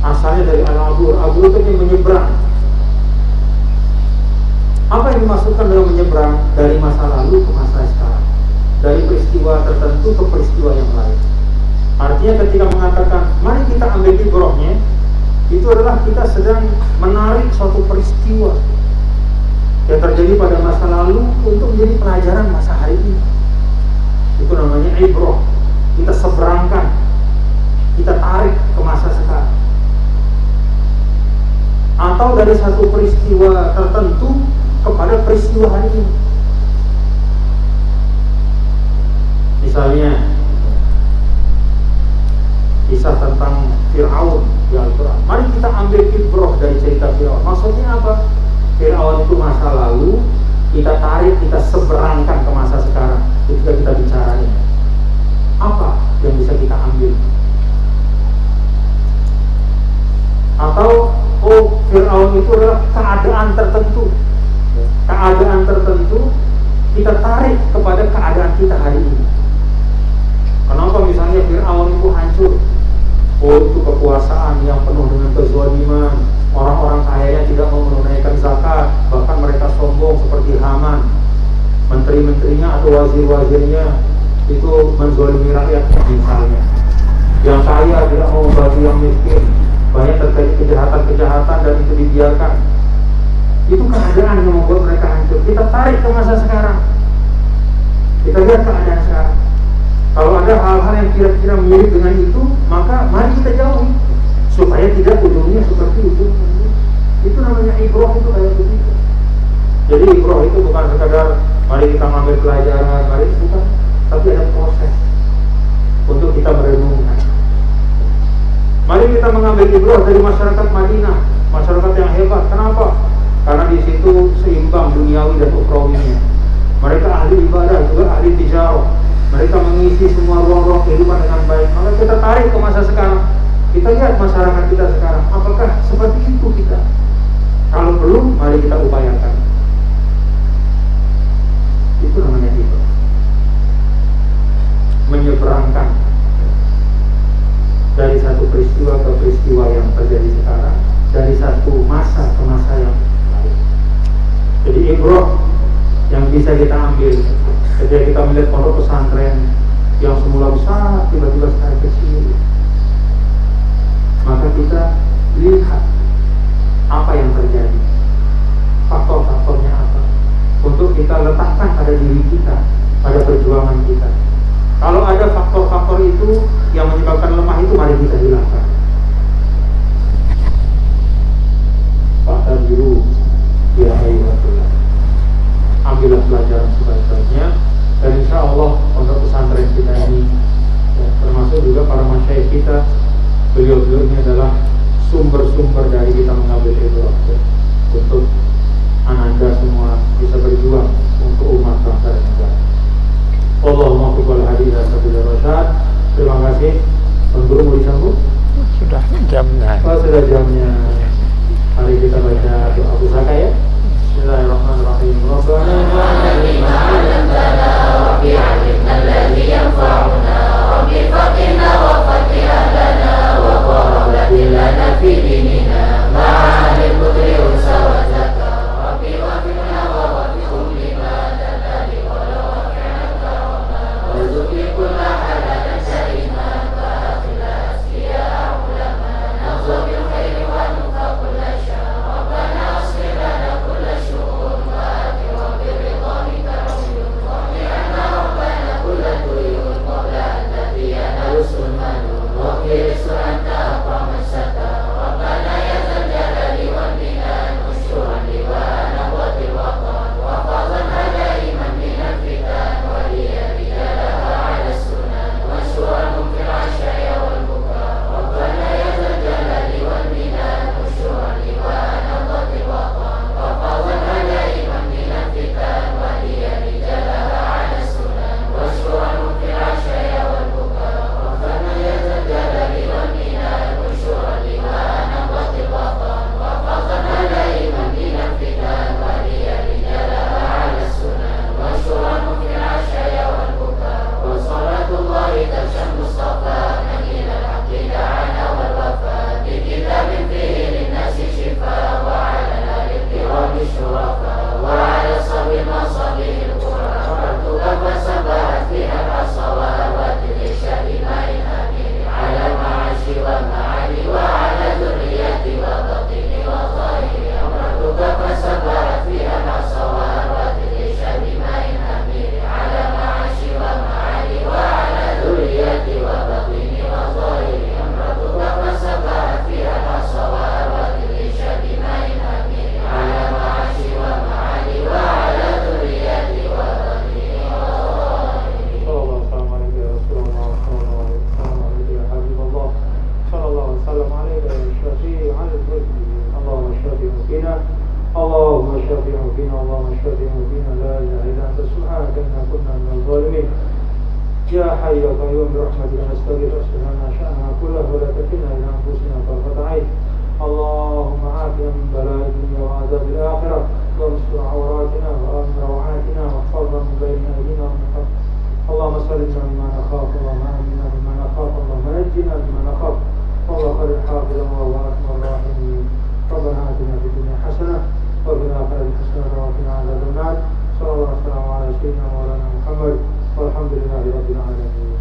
Asalnya dari al-abur. Abur itu yang menyeberang. Apa yang dimaksudkan dengan menyeberang? Dari masa lalu ke masa sekarang, dari peristiwa tertentu ke peristiwa yang lain. Artinya ketika mengatakan mari kita ambil ibrohnya, itu adalah kita sedang menarik suatu peristiwa yang terjadi pada masa lalu untuk menjadi pelajaran masa hari ini. Itu namanya ibroh. Kita seberangkan, kita tarik ke masa sekarang. Atau dari satu peristiwa tertentu kepada peristiwa hari ini. Misalnya kisah tentang Fir'aun di Al-Quran. Mari kita ambil ibroh dari cerita Fir'aun. Maksudnya apa? Fir'aun itu masa lalu, kita tarik, kita seberangkan ke masa sekarang ketika kita bicara ini. Apa yang bisa kita ambil? Atau Fir'aun itu adalah keadaan tertentu. Keadaan tertentu kita tarik kepada keadaan kita hari ini. Kenapa misalnya Fir'aun itu hancur? Itu kekuasaan yang penuh dengan kezaliman. Orang-orang kayanya tidak mau menunaikan zakat, bahkan mereka sombong seperti Haman. Menteri-menterinya atau wazir-wazirnya itu menzalimi rakyat misalnya. Yang kaya tidak mau membantu yang miskin. Banyak terjadi kejahatan-kejahatan dan itu dibiarkan. Itu keadaan yang membuat mereka hancur. Kita tarik ke masa sekarang. Kita lihat keadaan sekarang. Kalau ada hal-hal yang kira-kira mirip dengan itu, maka mari kita jauhi supaya tidak ujungnya seperti itu. Itu namanya ibroh, itu kayak begitu. Jadi ibroh itu bukan sekadar mari kita mengambil pelajaran, mari bukan, tapi ada proses untuk kita merenungkan. Mari kita mengambil ibroh dari masyarakat Madinah, masyarakat yang hebat. Kenapa? Karena di situ seimbang duniawi dan ukhrawinya. Mereka ahli ibadah, juga ahli tijarah. Mereka mengisi semua ruang-ruang kehidupan dengan baik. Maka kita tarik ke masa sekarang. Kita lihat masyarakat kita sekarang, apakah seperti itu kita? Kalau belum, mari kita upayakan. Itu namanya itu. Menyeberangkan dari satu peristiwa ke peristiwa yang terjadi sekarang, dari satu masa ke masa yang lain. Jadi ibroh yang bisa kita ambil ketika kita melihat pondok pesantren yang semula besar tiba-tiba sekarang kecil, maka kita lihat apa yang terjadi, faktor-faktornya apa, untuk kita letakkan pada diri kita, pada perjuangan kita. Kalau ada faktor-faktor itu yang menyebabkan lemah, itu mari kita hilangkan. Fa'tabiru ya ayyuhalladhina, ambillah pelajaran sebaik-baiknya. Dan insya Allah pondok pesantren kita ini ya, termasuk juga para masyayikh kita, beliau-beliau ini adalah sumber-sumber dari kita mengambil ibroh ya, untuk ananda semua bisa berjuang untuk umat bangsa dan negara. Allahumma qul hadhihi sabila rasyad. Terima kasih. Tuan Guru mau disambung? Sudah jamnya. Oh, sudah jamnya. Mari kita baca doa pusaka ya. Bismillahirrahmanirrahim. Rabbana bima 'allamtana wa bi'ilmina alladhi yanfa'una wa bi faqina wa faqina lana wa qarabatin lana fi dinina ma'al qudri wa sawataka wa bi wafina wa wafiqum lima tadali wa la wa'anaka wa warzuqni kulla halalan sa'ima wa akhlas ya ulama nafsu bil khairi wa اللهم شفيع فينا اللهم شفيع فينا لا إله إلا أنت سبحانك إنا كنا من الظالمين يا حي يا قيوم برحمتك نستغيث اصلح لنا شأننا كله ولا تكلنا إلى أنفسنا طرفة عين اللهم عافنا من بلاء الدنيا وعذاب الآخرة واستر عوراتنا وآمن روعاتنا واحفظنا من بين أيدينا ومن خلفنا اللهم سلمنا مما نخاف اللهم آمنا مما نخاف اللهم نجنا مما نخاف والله خير حافظا وهو أرحم الراحمين ربنا آتنا في الدنيا حسنة وفي الآخرة حسنة وقنا عذاب النار صلى الله وسلم على سيدنا مولانا Muhammad walhamdulillahi rabbil alamin.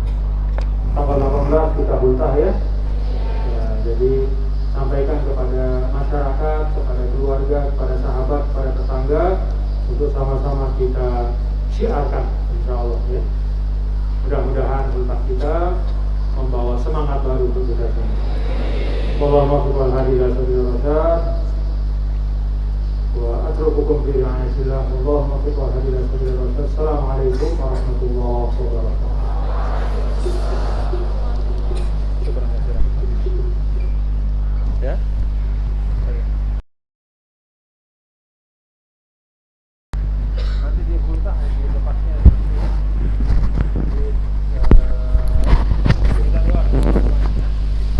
Tanggal 18 kita ultah ya. Jadi sampaikan kepada masyarakat, kepada keluarga, kepada sahabat, kepada tetangga untuk sama-sama kita syiarkan insyaallah ya. Mudah-mudahan ultah kita membawa semangat baru untuk kita semua. Wallahu a'lam bishawab. Wa atrukukum fi ri'ayatillah. Allahumma fi hadhihi al-sabil. Assalamualaikum warahmatullahi wabarakatuh. Ya. Nanti di ultah di lepasnya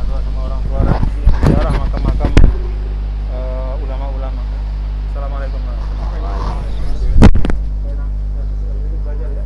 sama orang tua ziarah makam-makam ulama-ulama. Assalamualaikum warahmatullahi wabarakatuh. Belajar ya.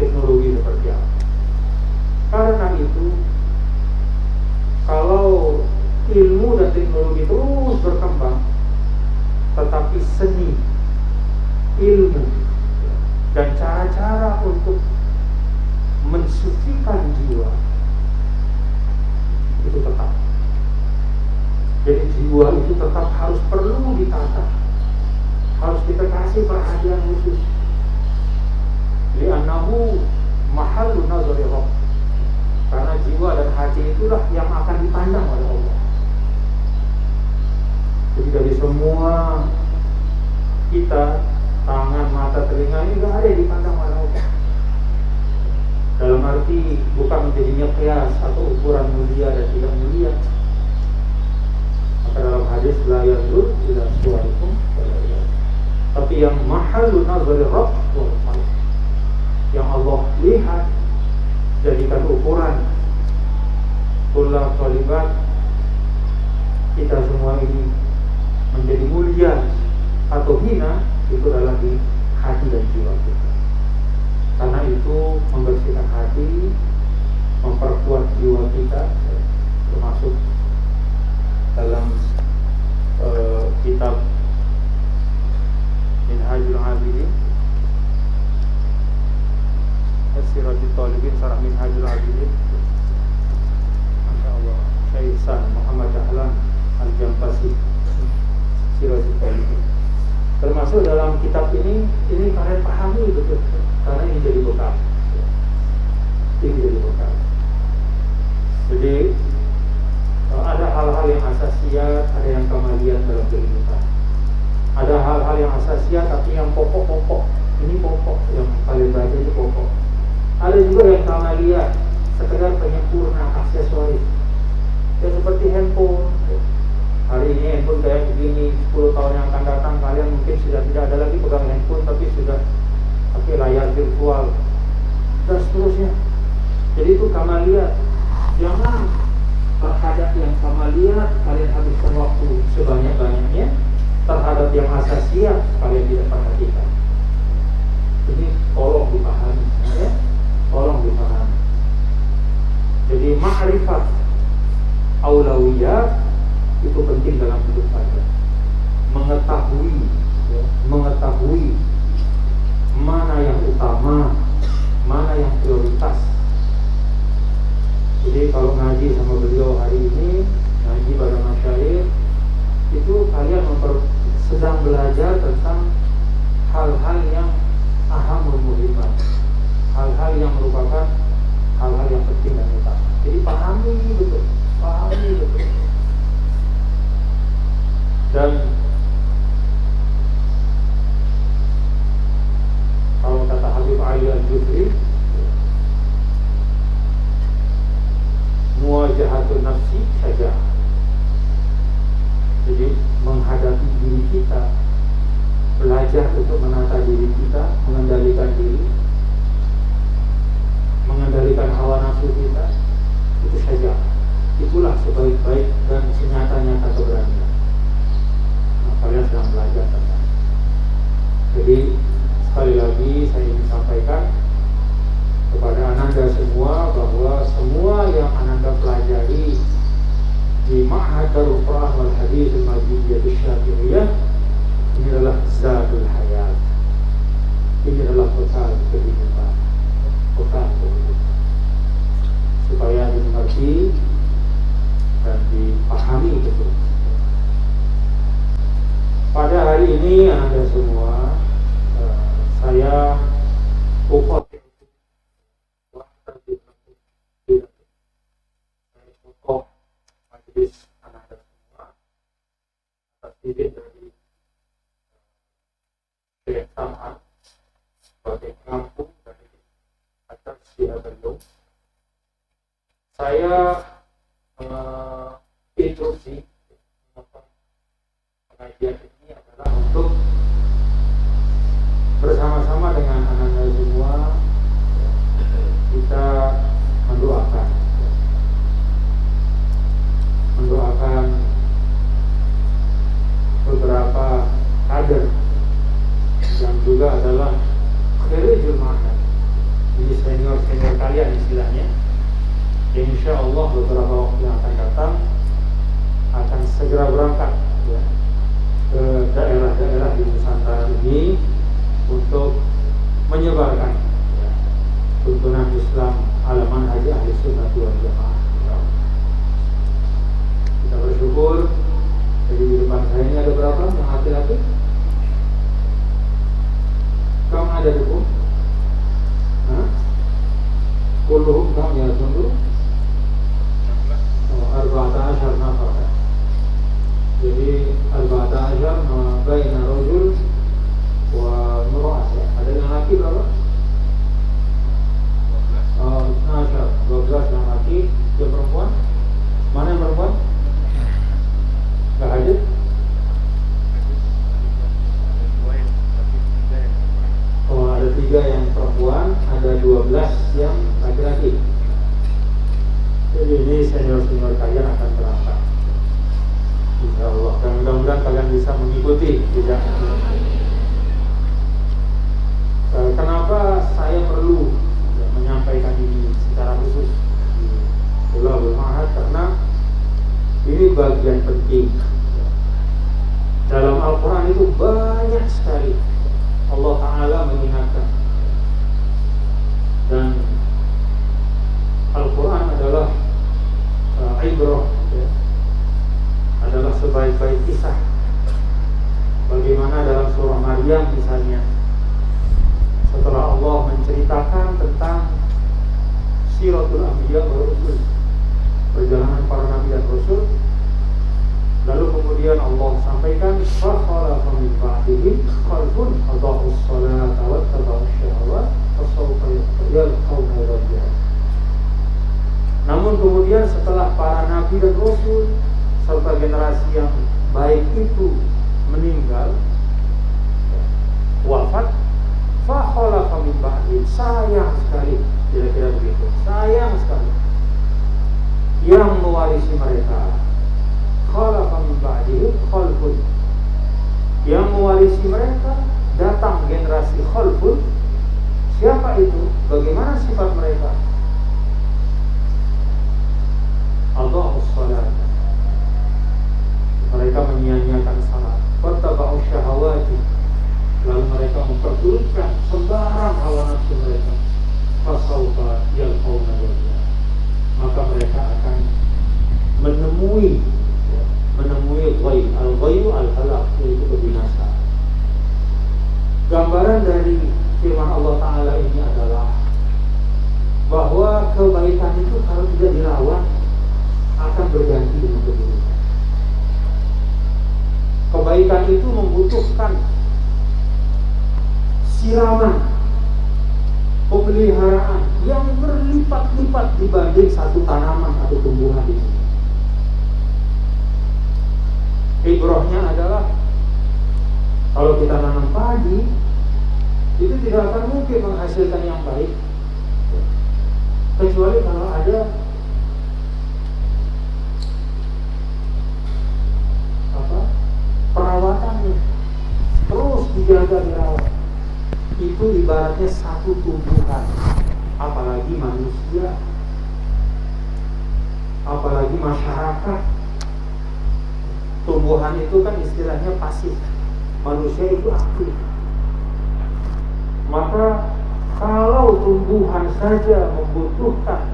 teknologi seperti apa. Karena itu, kalau ilmu dan teknologi terus berkembang, tetapi seni, ilmu, dan cara-cara untuk mensucikan jiwa itu tetap. Jadi jiwa itu tetap harus perlu ditata, harus kita kasih perhatian khusus. Li'annahu mahallu nazari Rabb. Karena jiwa dan hati itulah yang akan dipandang oleh Allah. Jadi dari semua kita, tangan, mata, telinga ini tidak ada yang dipandang oleh Allah. Dalam arti bukan menjadinya kias atau ukuran mulia dan tidak mulia. Maka dalam hadis la yanzur ila suwarikum, tapi yang mahallu nazari Rabb wal qalb, yang Allah lihat, jadikan ukuran. Kullu qalibat, kita semua ini menjadi mulia atau hina itu adalah di hati dan jiwa kita. Karena itu membersihkan hati, memperkuat jiwa kita, termasuk dalam kitab Minhajul Abidin, Siratul Talibin, Sarah Minhajul Abidin, Masya Allah, Syekh Ihsan Muhammad Dahlan Al-Jampasi, Siratul Talibin. Termasuk dalam kitab ini kalian pahami betul, karena ini jadi bekal. Ini jadi bekal. Jadi ada hal-hal yang asasiat, ada yang kamaliyat dalam kehidupan. Ada hal-hal yang asasiat tapi yang pokok-pokok. Ini pokok yang kalian baca itu pokok. Ada juga yang kamaliyat, sekedar penyempurna aksesoris. Ya seperti handphone. Hari ini handphone kayak begini, 10 tahun yang akan datang kalian mungkin sudah tidak ada lagi pegang handphone, tapi sudah pakai layar virtual dan seterusnya. Jadi itu kamaliyat. Jangan terhadap yang kamaliyat kalian habiskan waktu sebanyak-banyaknya, terhadap yang asasiyat kalian tidak perhatikan. Ini tolong dipahami, ya? Tolong dipahami. Jadi ma'rifat aulawiyat itu penting dalam hidup kita. Mengetahui, ya, mengetahui mana yang utama, mana yang prioritas. Jadi kalau ngaji sama beliau hari ini, ngaji pada masyarakat itu kalian sedang belajar tentang hal-hal yang ahamul muhimmat, hal-hal yang merupakan hal-hal yang penting dan utama. Jadi pahami betul, pahami betul. Dan kalau kata Habib Ali Al-Jufri, muwajahatun nafsi saja. Jadi menghadapi diri kita, belajar untuk menata diri kita, mengendalikan diri, mengendalikan hawa nafsu kita, itu saja. Itulah sebaik-baik dan senyata-nyata keberanian. Nah, kalian sedang belajar tentang. Jadi sekali lagi saya ingin sampaikan kepada Ananda semua bahwa semua yang Ananda pelajari di Ma'had Darul Quran wal Hadis Al-Majidiyah Syafi'iyah ini adalah zadul hayat. Ini adalah bekal kehidupan. Bekal kehidupan. Supaya dimengerti dan dipahami betul. Pada hari ini Anda semua, saya upah majelis Anda semua atas izin dari Syekh Sam'an sebagai pengampung dari atas Syekh Bandung. Saya instruksi pengajian ini adalah untuk bersama-sama dengan anak-anak semua kita mendoakan beberapa kader yang juga adalah khairul ma'had. Ini istilahnya. Insya Allah beberapa waktu yang akan datang akan segera berangkat ya, ke daerah-daerah di Nusantara ini untuk menyebarkan ya, tuntunan Islam ala manhaj ahli sunnah wal jamaah. Kita bersyukur. Jadi di depan saya ini ada berapa yang laki-laki? Kamu ada debu? Kulluhum kam ya tunggu. 14 nafar. Jadi 14 ma baina rajul wa imra'ah ya. Ada yang laki berapa? 12 yang laki, yang perempuan. Mana yang perempuan? Enggak ada. Oh, ada 3 yang perempuan, ada 12 yang laki-laki. Jadi ini senior-senior kalian akan berangkat, insya Allah. Dan mudah-mudahan kalian bisa mengikuti jejak. Kenapa saya perlu menyampaikan ini secara khusus di Pulau Mahat? Karena ini bagian penting. Dalam Al-Quran itu banyak sekali Allah Ta'ala mengingatkan. Dan Al-Quran adalah ibrah ya, adalah sebaik-baik kisah. Bagaimana dalam surah Maryam misalnya, setelah Allah menceritakan tentang siratul anbiya wa rusul, perjalanan para nabi dan rasul, lalu kemudian Allah sampaikan fa khalafa min ba'dihim khalfun adaa'us salata wattaba'us syahawat fasawfa yalqawna ghayya. Namun kemudian setelah para nabi dan rasul serta generasi yang baik itu meninggal, wafat, fa khalafa min ba'dihim, sayang sekali, kira-kira begitu, sayang sekali, yang mewarisi mereka. Khalafa min ba'dihim khalfun, yang mewarisi mereka datang generasi khalfun. Siapa itu? Bagaimana sifat mereka? Adaa'us salat, mereka menyia-nyiakan salat. Wattaba'us syahawati, lalu mereka memperturutkan sembarang hawa nafsu mereka. Fasawfa yalqawna ghayya, maka mereka akan menemui ghaib. Al-ghaib al-halak, yaitu kebinasaan. Gambaran dari firman Allah Ta'ala ini adalah bahwa kebaikan itu kalau tidak dirawat akan berganti dengan keburukan. Kebaikan itu membutuhkan siraman, pemeliharaan yang berlipat-lipat dibanding satu tanaman atau tumbuhan di sini. Ibrahnya adalah kalau kita nanam padi, itu tidak akan mungkin menghasilkan yang baik kecuali kalau ada perawatannya, terus dijaga dirawat. Itu ibaratnya satu tumbuhan, apalagi manusia, apalagi masyarakat. Tumbuhan itu kan istilahnya pasif, manusia itu aktif. Maka kalau tumbuhan saja membutuhkan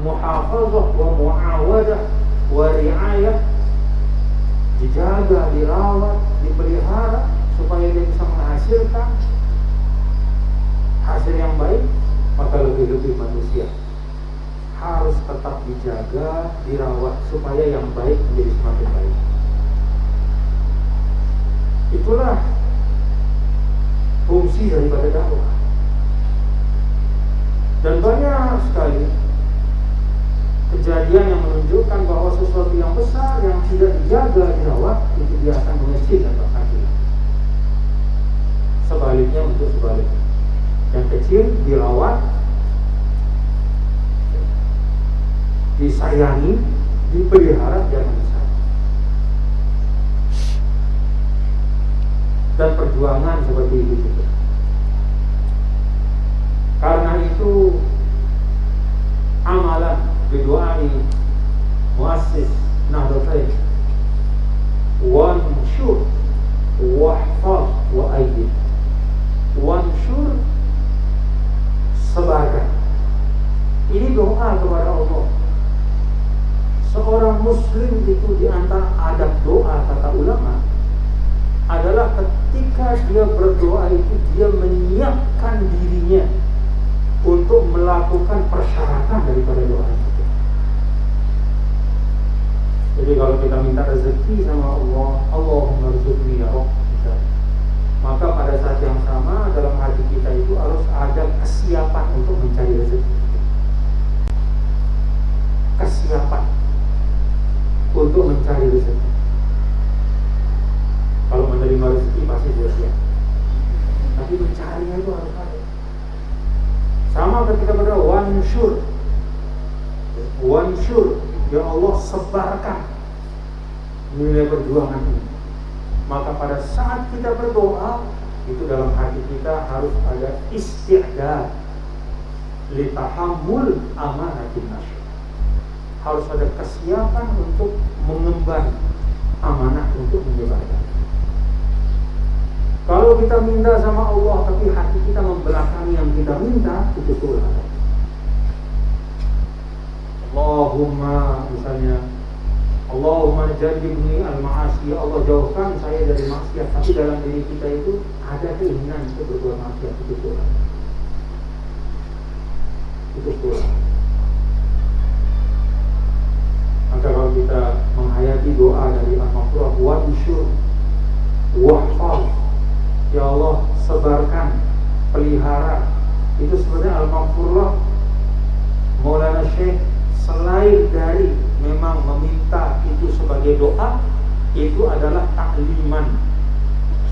muhafazah wa muawadah wa riayah, dijaga, dirawat, dipelihara supaya dia bisa menghasilkan hasil yang baik, maka lebih-lebih manusia harus tetap dijaga, dirawat supaya yang baik menjadi semakin baik. Itulah fungsi daripada dakwah. Dan banyak sekali kejadian yang menunjukkan bahwa sesuatu yang besar yang tidak dijaga, dirawat, itu dia akan mengecil dan berhasil. Sebaliknya untuk sebaliknya, yang kecil dirawat, disayangi, dipelihara, dia akan besar. Dan perjuangan seperti itu juga. Karena itu menyiapkan dirinya untuk melakukan persyaratan daripada doa itu. Jadi kalau kita minta rezeki sama Allah, Allahumma rzuqni ya Rabb, maka pada saat yang sama dalam hati kita itu harus ada kesiapan untuk mencari rezeki. Kesiapan untuk mencari rezeki. Kalau menerima rezeki pasti sudah siap, tapi mencarinya itu harus ada. Sama ketika berdoa, wansyur, ya Allah sebarkan nilai perjuangan ini. Maka pada saat kita berdoa, itu dalam hati kita harus ada isti'dad litahammul amanatin nasyr. Harus ada kesiapan untuk mengemban amanah untuk menyebarkan. Kalau kita minta sama Allah tapi hati kita membelakangi yang kita minta, itu salah. Allahumma, misalnya, Allahumma jannibni al-ma'asi, ya Allah jauhkan saya dari maksiat, tapi dalam diri kita itu ada keinginan untuk berbuat maksiat, itu salah. Itu salah. Maka kalau kita menghayati doa dari al-maqrah wa bisyur wahfaz, ya Allah sebarkan, pelihara, itu sebenarnya al-maqrah Maulana Syekh selain dari memang meminta itu sebagai doa, itu adalah takliman,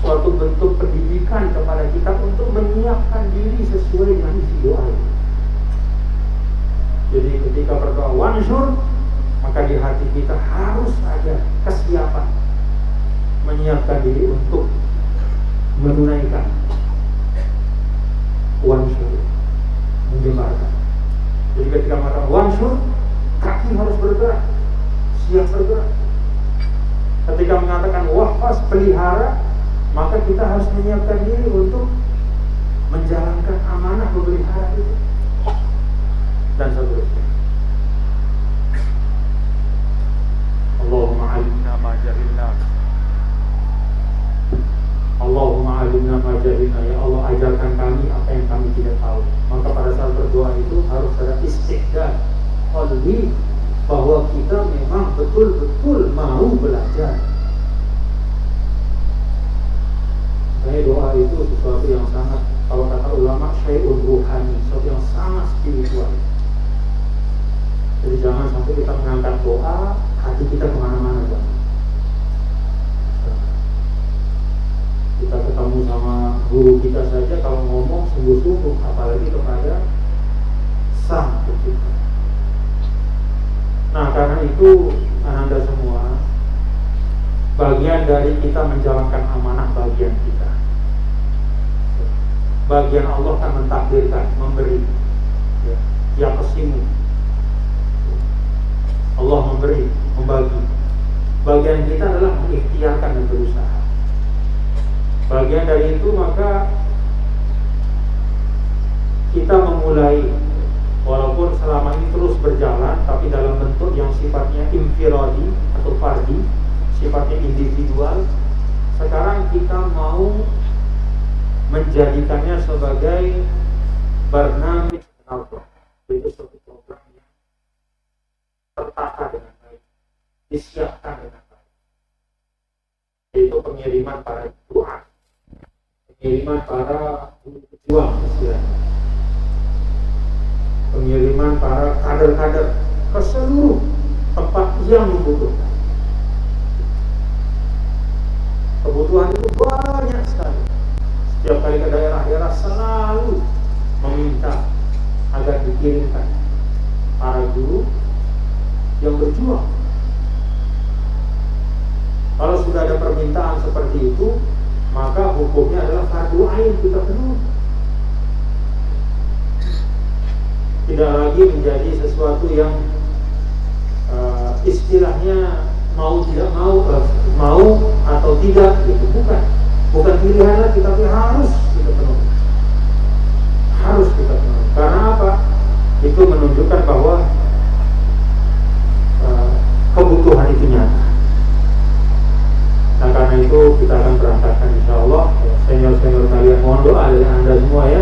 suatu bentuk pendidikan kepada kita untuk menyiapkan diri sesuai dengan isi doa itu. Jadi ketika berdoa wansyur, maka di hati kita harus ada kesiapan menyiapkan diri untuk menunaikan wansyur, menyebarkan. Jadi ketika mengatakan wansyur, kaki harus bergerak, siap bergerak. Ketika mengatakan wahfaz, pelihara, maka kita harus menyiapkan diri untuk menjalankan amanah memelihara itu, dan seterusnya. Allahumma alimna ma jahilna, Allahumma alimna ma jahilna, ya Allah ajarkan kami apa yang kami tidak tahu. Maka pada saat berdoa itu harus ada istiqdad qalbi, bahwa kita memang betul-betul mau belajar. Saya doa itu sesuatu yang sangat, kalau kata ulama, syai'un ruhani, sesuatu yang sangat spiritual. Jadi jangan sampai kita mengangkat doa, hati kita kemana-mana, Bang. Kita ketemu sama guru kita saja, kalau ngomong sungguh-sungguh, apalagi kepada sang pencipta. Nah, karena itu Anda semua, bagian dari kita menjalankan amanah bagian kita. Bagian Allah kan mentakdirkan, memberi, ya kesimu. Allah memberi, membagi. Bagian kita adalah mengikhtiarkan dan berusaha. Bagian dari itu maka kita memulai, walaupun selama ini terus berjalan, tapi dalam bentuk yang sifatnya infiradi atau fardi, sifatnya individual. Sekarang kita mau menjadikannya sebagai barnamij al-Qur'an, yaitu suatu program yang tertata dengan baik, disiapkan dengan baik, yaitu pengiriman para doa, pengiriman para pejuang istilahnya, pengiriman para kader-kader ke seluruh tempat yang membutuhkan. Kebutuhan itu banyak sekali. Setiap kali ke daerah-daerah selalu meminta agar dikirimkan para guru yang berjuang. Kalau sudah ada permintaan seperti itu, maka hukumnya adalah fardu ain, kita penuhi. Tidak lagi menjadi sesuatu yang istilahnya mau tidak mau, mau atau tidak, gitu. Bukan pilihan lagi, tapi harus kita penuhi. Harus kita penuhi. Karena apa? Itu menunjukkan bahwa kebutuhan itu nyata. Nah, karena itu kita akan berangkatkan insya Allah. Senior-senior kalian, mohon doa dari Anda semua ya.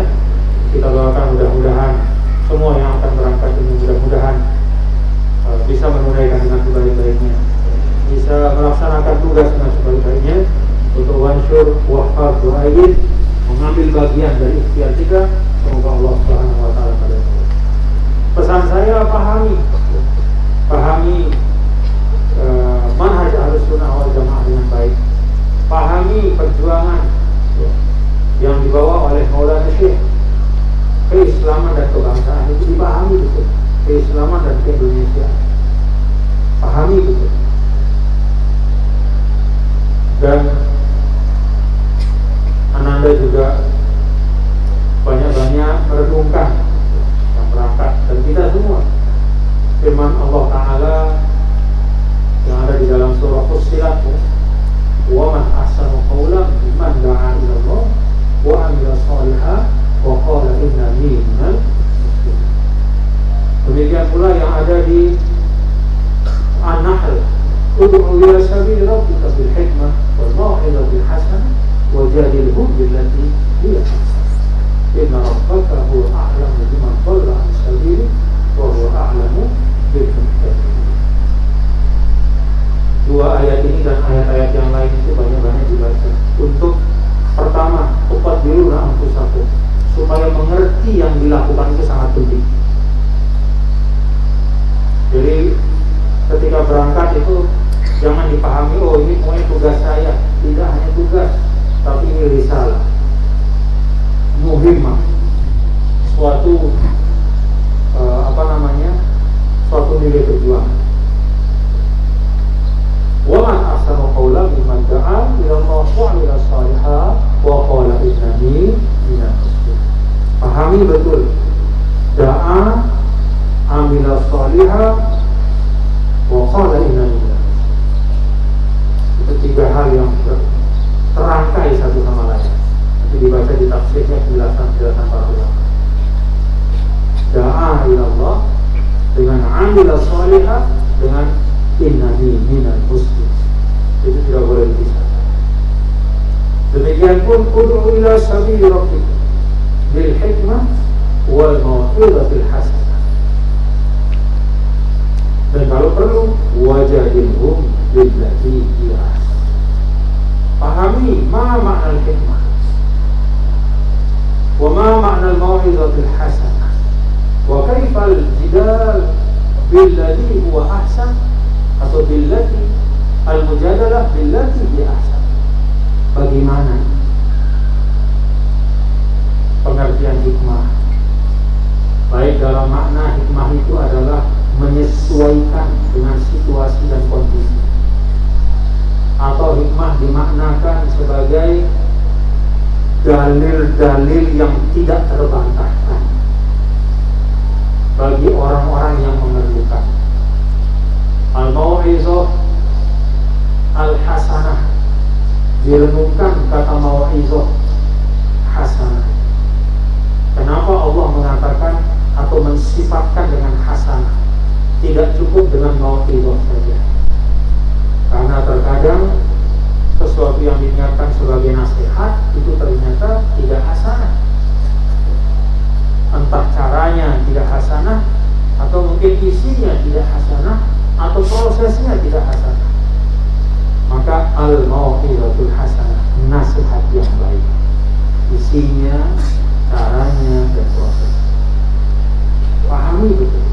keislaman dan kebangsaan itu dipahami betul. Keislaman dan keindonesiaan pahami betul. Dan Ananda juga banyak-banyak merenungkan yang berangkat dan kita semua firman Allah Ta'ala yang ada di dalam surah Fussilat, wa man ahsanu qawlan mimman da'a ila Allah wa 'amila shalihan wa qala innani minal muslimin. Demikian pula yang ada di An-Nahl, ud'u ila sabili rabbika bil hikmah wal mau'izatil hasanah wajadilhum billati hiya ahsan inna rabbaka huwa a'lamu biman dhalla 'an sabili wa huwa a'lamu bil muhtadin. Dua ayat ini dan ayat-ayat yang lain itu banyak-banyak dibaca untuk pertama tuqaddiruna anfusakum, supaya mengerti yang dilakukan itu sangat penting. Jadi ketika berangkat itu jangan dipahami, oh ini pokoknya tugas saya. Tidak hanya tugas, tapi ini risalah, muhimmah, suatu suatu nilai perjuangan. Wa man ahsanu qawlan mimman da'a ila Allah wa 'amila shalihan wa qala innani minal muslimin. Pahami betul, da'a, amila shalihan wa qala innani minal muslimin. Itu tiga hal yang terangkai satu sama lain. Nanti dibaca di tafsirnya penjelasan para ulama. Da'a ila Allah dengan amila shalihan dengan innani minal muslimin. Itu tidak boleh dipisahkan. Demikian pun ud'u ila sabili rabbika bil hikmah wal mau'izatil hasanah. Dan kalau perlu wajadilhum billati hiya ahsan. Pahami ma makna hikmah wa ma makna al-mau'izatil hasanah wa kaifal jidal billati huwa ahsan atau billati al-mujadalah billati hiya ahsan. Bagaimana pengertian hikmah? Baik dalam makna hikmah itu adalah menyesuaikan dengan situasi dan kondisi, atau hikmah dimaknakan sebagai dalil-dalil yang tidak terbantahkan bagi orang-orang yang memerlukan. Al-mau'izah al-hasanah, direnungkan kata mau'izah hasanah. Kenapa Allah mengatakan atau mensifatkan dengan hasanah? Tidak cukup dengan mau'izah saja. Karena terkadang sesuatu yang diniatkan sebagai nasihat itu ternyata tidak hasanah. Entah caranya tidak hasanah, atau mungkin isinya tidak hasanah, atau prosesnya tidak hasanah. Maka al-mau'izatul hasanah, nasihat yang baik, isinya, caranya, dan proses. Pahami betul.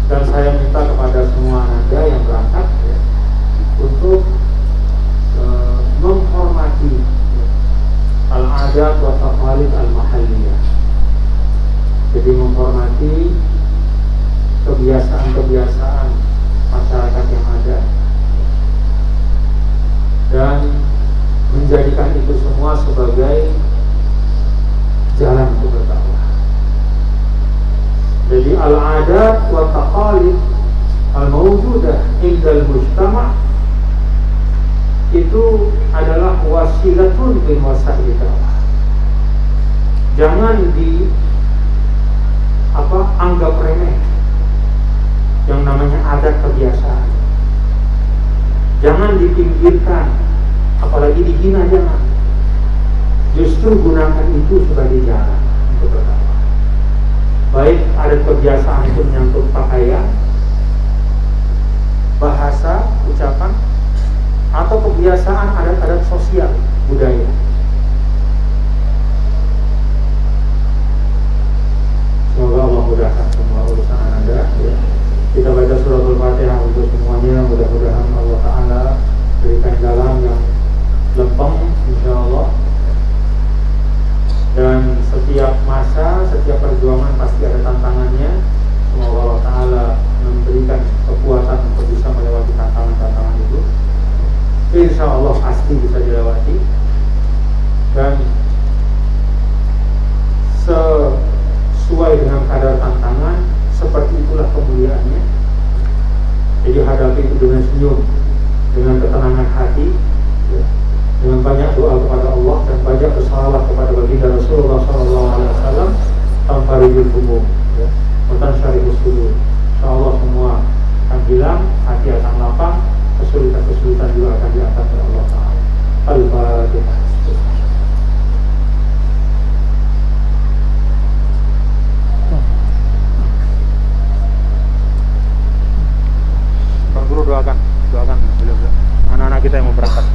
Dan saya minta kepada semua Anda yang berangkat untuk menghormati al-adat wa taqalid al-mahalliyah. Jadi menghormati kebiasaan-kebiasaan masyarakat yang ada dan menjadikan itu semua sebagai jalan untuk berdakwah. Jadi al-adat wa taqalid al-mawjudah indal mujtama' itu adalah wasilatun min wasail dakwah. Jangan anggap remeh yang namanya adat kebiasaan. Jangan dipinggirkan, apalagi dihina, jangan. Justru gunakan itu sebagai jalan untuk berdakwah. Baik adat kebiasaan itu menyangkut pakaian, bahasa, ucapan, atau kebiasaan adat-adat sosial budaya. Semoga Allah mudahkan semua urusan Anda. Kita baca suratul Fatihah untuk semuanya. Mudah-mudahan Allah Ta'ala berikan jalan yang lempeng, insya Allah. Dan biasa, setiap perjuangan pasti ada tantangannya. Semoga Allah Ta'ala memberikan kekuatan untuk bisa melewati tantangan-tantangan itu. Insya Allah pasti bisa dilewati. Dan sesuai dengan kadar tantangan, seperti itulah kemuliaannya. Jadi hadapi itu dengan senyum, dengan ketenangan hati, ya, dengan banyak doa kepada Allah dan banyak bersalawat kepada baginda Rasulullah SAW tanpa rijul umum, ya, bukan syarihus sudur. Insyaallah semua akan hilang, hati akan lapang, kesulitan-kesulitan juga akan diangkat oleh Allah Ta'ala. Al-Fatihah. Bang Guru doakan beliau, anak-anak kita yang mau berangkat.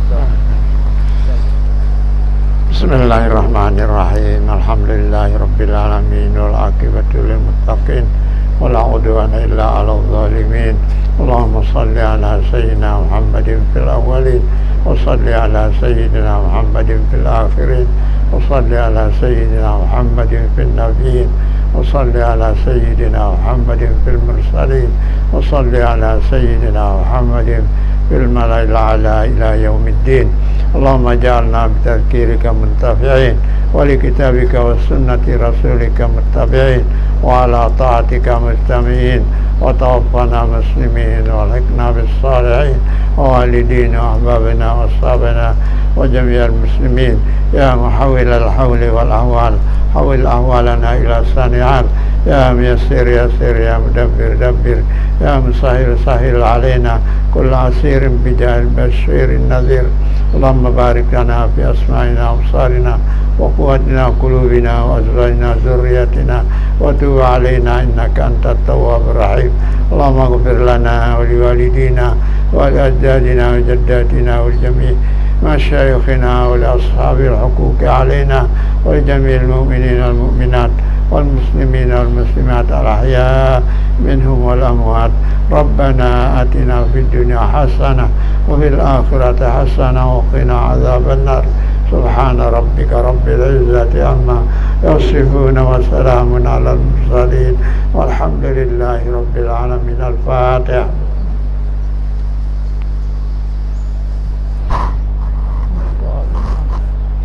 Bismillahirrahmanirrahim. Alhamdulillahirabbil alamin wal aqibatu lil muttaqin wala udwana illa 'alal zalimin. Allahumma shalli ala sayyidina Muhammadin fil awwalin wa shalli ala sayyidina Muhammadin fil akhirin wa shalli ala sayyidina Muhammadin fil nabiyyin wa shalli ala sayyidina Muhammadin fil mursalin wa shalli ala sayyidina Muhammadin fil mala'il a'la ila yaumiddin. Allahumma ja'alna bitadhkirika muntafi'in wa li kitabika wa sunnati rasulika muttabi'in wa ala ta'atika mustami'in wa tawaffana muslimin wa alhiqna bis salihin wa walidina wa ahbabina wa ashabina wa jami'al muslimin ya muhawwil al-hawli wal ahwal hawil ahwalana ila sani'an ya muyassir yassir ya mudabbir dabbir ya musahhil sahhil alaina kull asirin bidal bashirin nadhir. Allahumma barik lana fi asma'ina wa absarina wa quwwatina qulubina wa azwajina zurriyatina wa tub alaina innaka antat tawwabur rahim. Allahumma ighfir lana wa liwalidina wa li ajdadina wa jaddatina wa li jami' مشايخنا ولأصحاب الحقوق علينا ولجميع المؤمنين والمؤمنات والمسلمين والمسلمات الأحياء منهم والأموات. ربنا آتنا في الدنيا حسنة وفي الآخرة حسنة وقنا عذاب النار. سبحان ربك رب العزة عما يصفون وسلام على المرسلين والحمد لله رب العالمين. الفاتحة.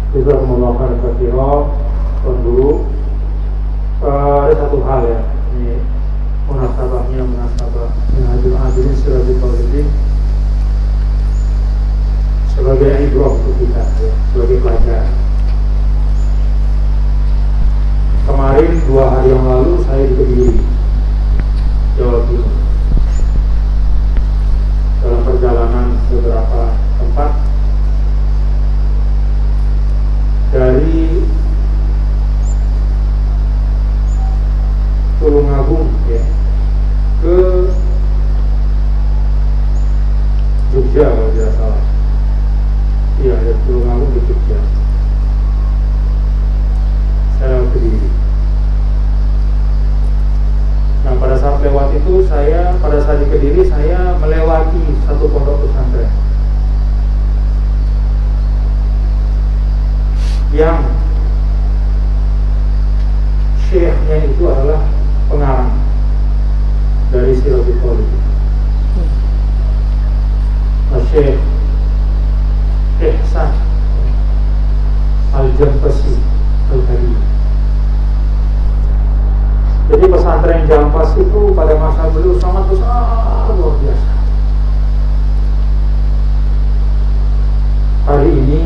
Jazakumullah khairan katsiran. Tuan Guru, ada satu hal ya, ini munasabah Minhajul Abidin Siratul Talibin sebagai ibrah untuk kita, ya, sebagai pelajaran. Kemarin 2 hari yang lalu saya di Kediri, Jawa Timur, dalam perjalanan beberapa tempat dari Tulungagung ya ke Jogja kalau tidak salah. Iya, dari Tulungagung ke Jogja. Saya ke Kediri. Nah, pada saat lewat itu pada saat di Kediri saya melewati satu pondok pesantren yang syekhnya itu adalah pengarang dari Siratul Talibin, Syekh Ihsan Al-Jampasi Al-Hadid. Jadi pesantren Jampas itu pada masa beliau sangat besar, luar biasa. Hari ini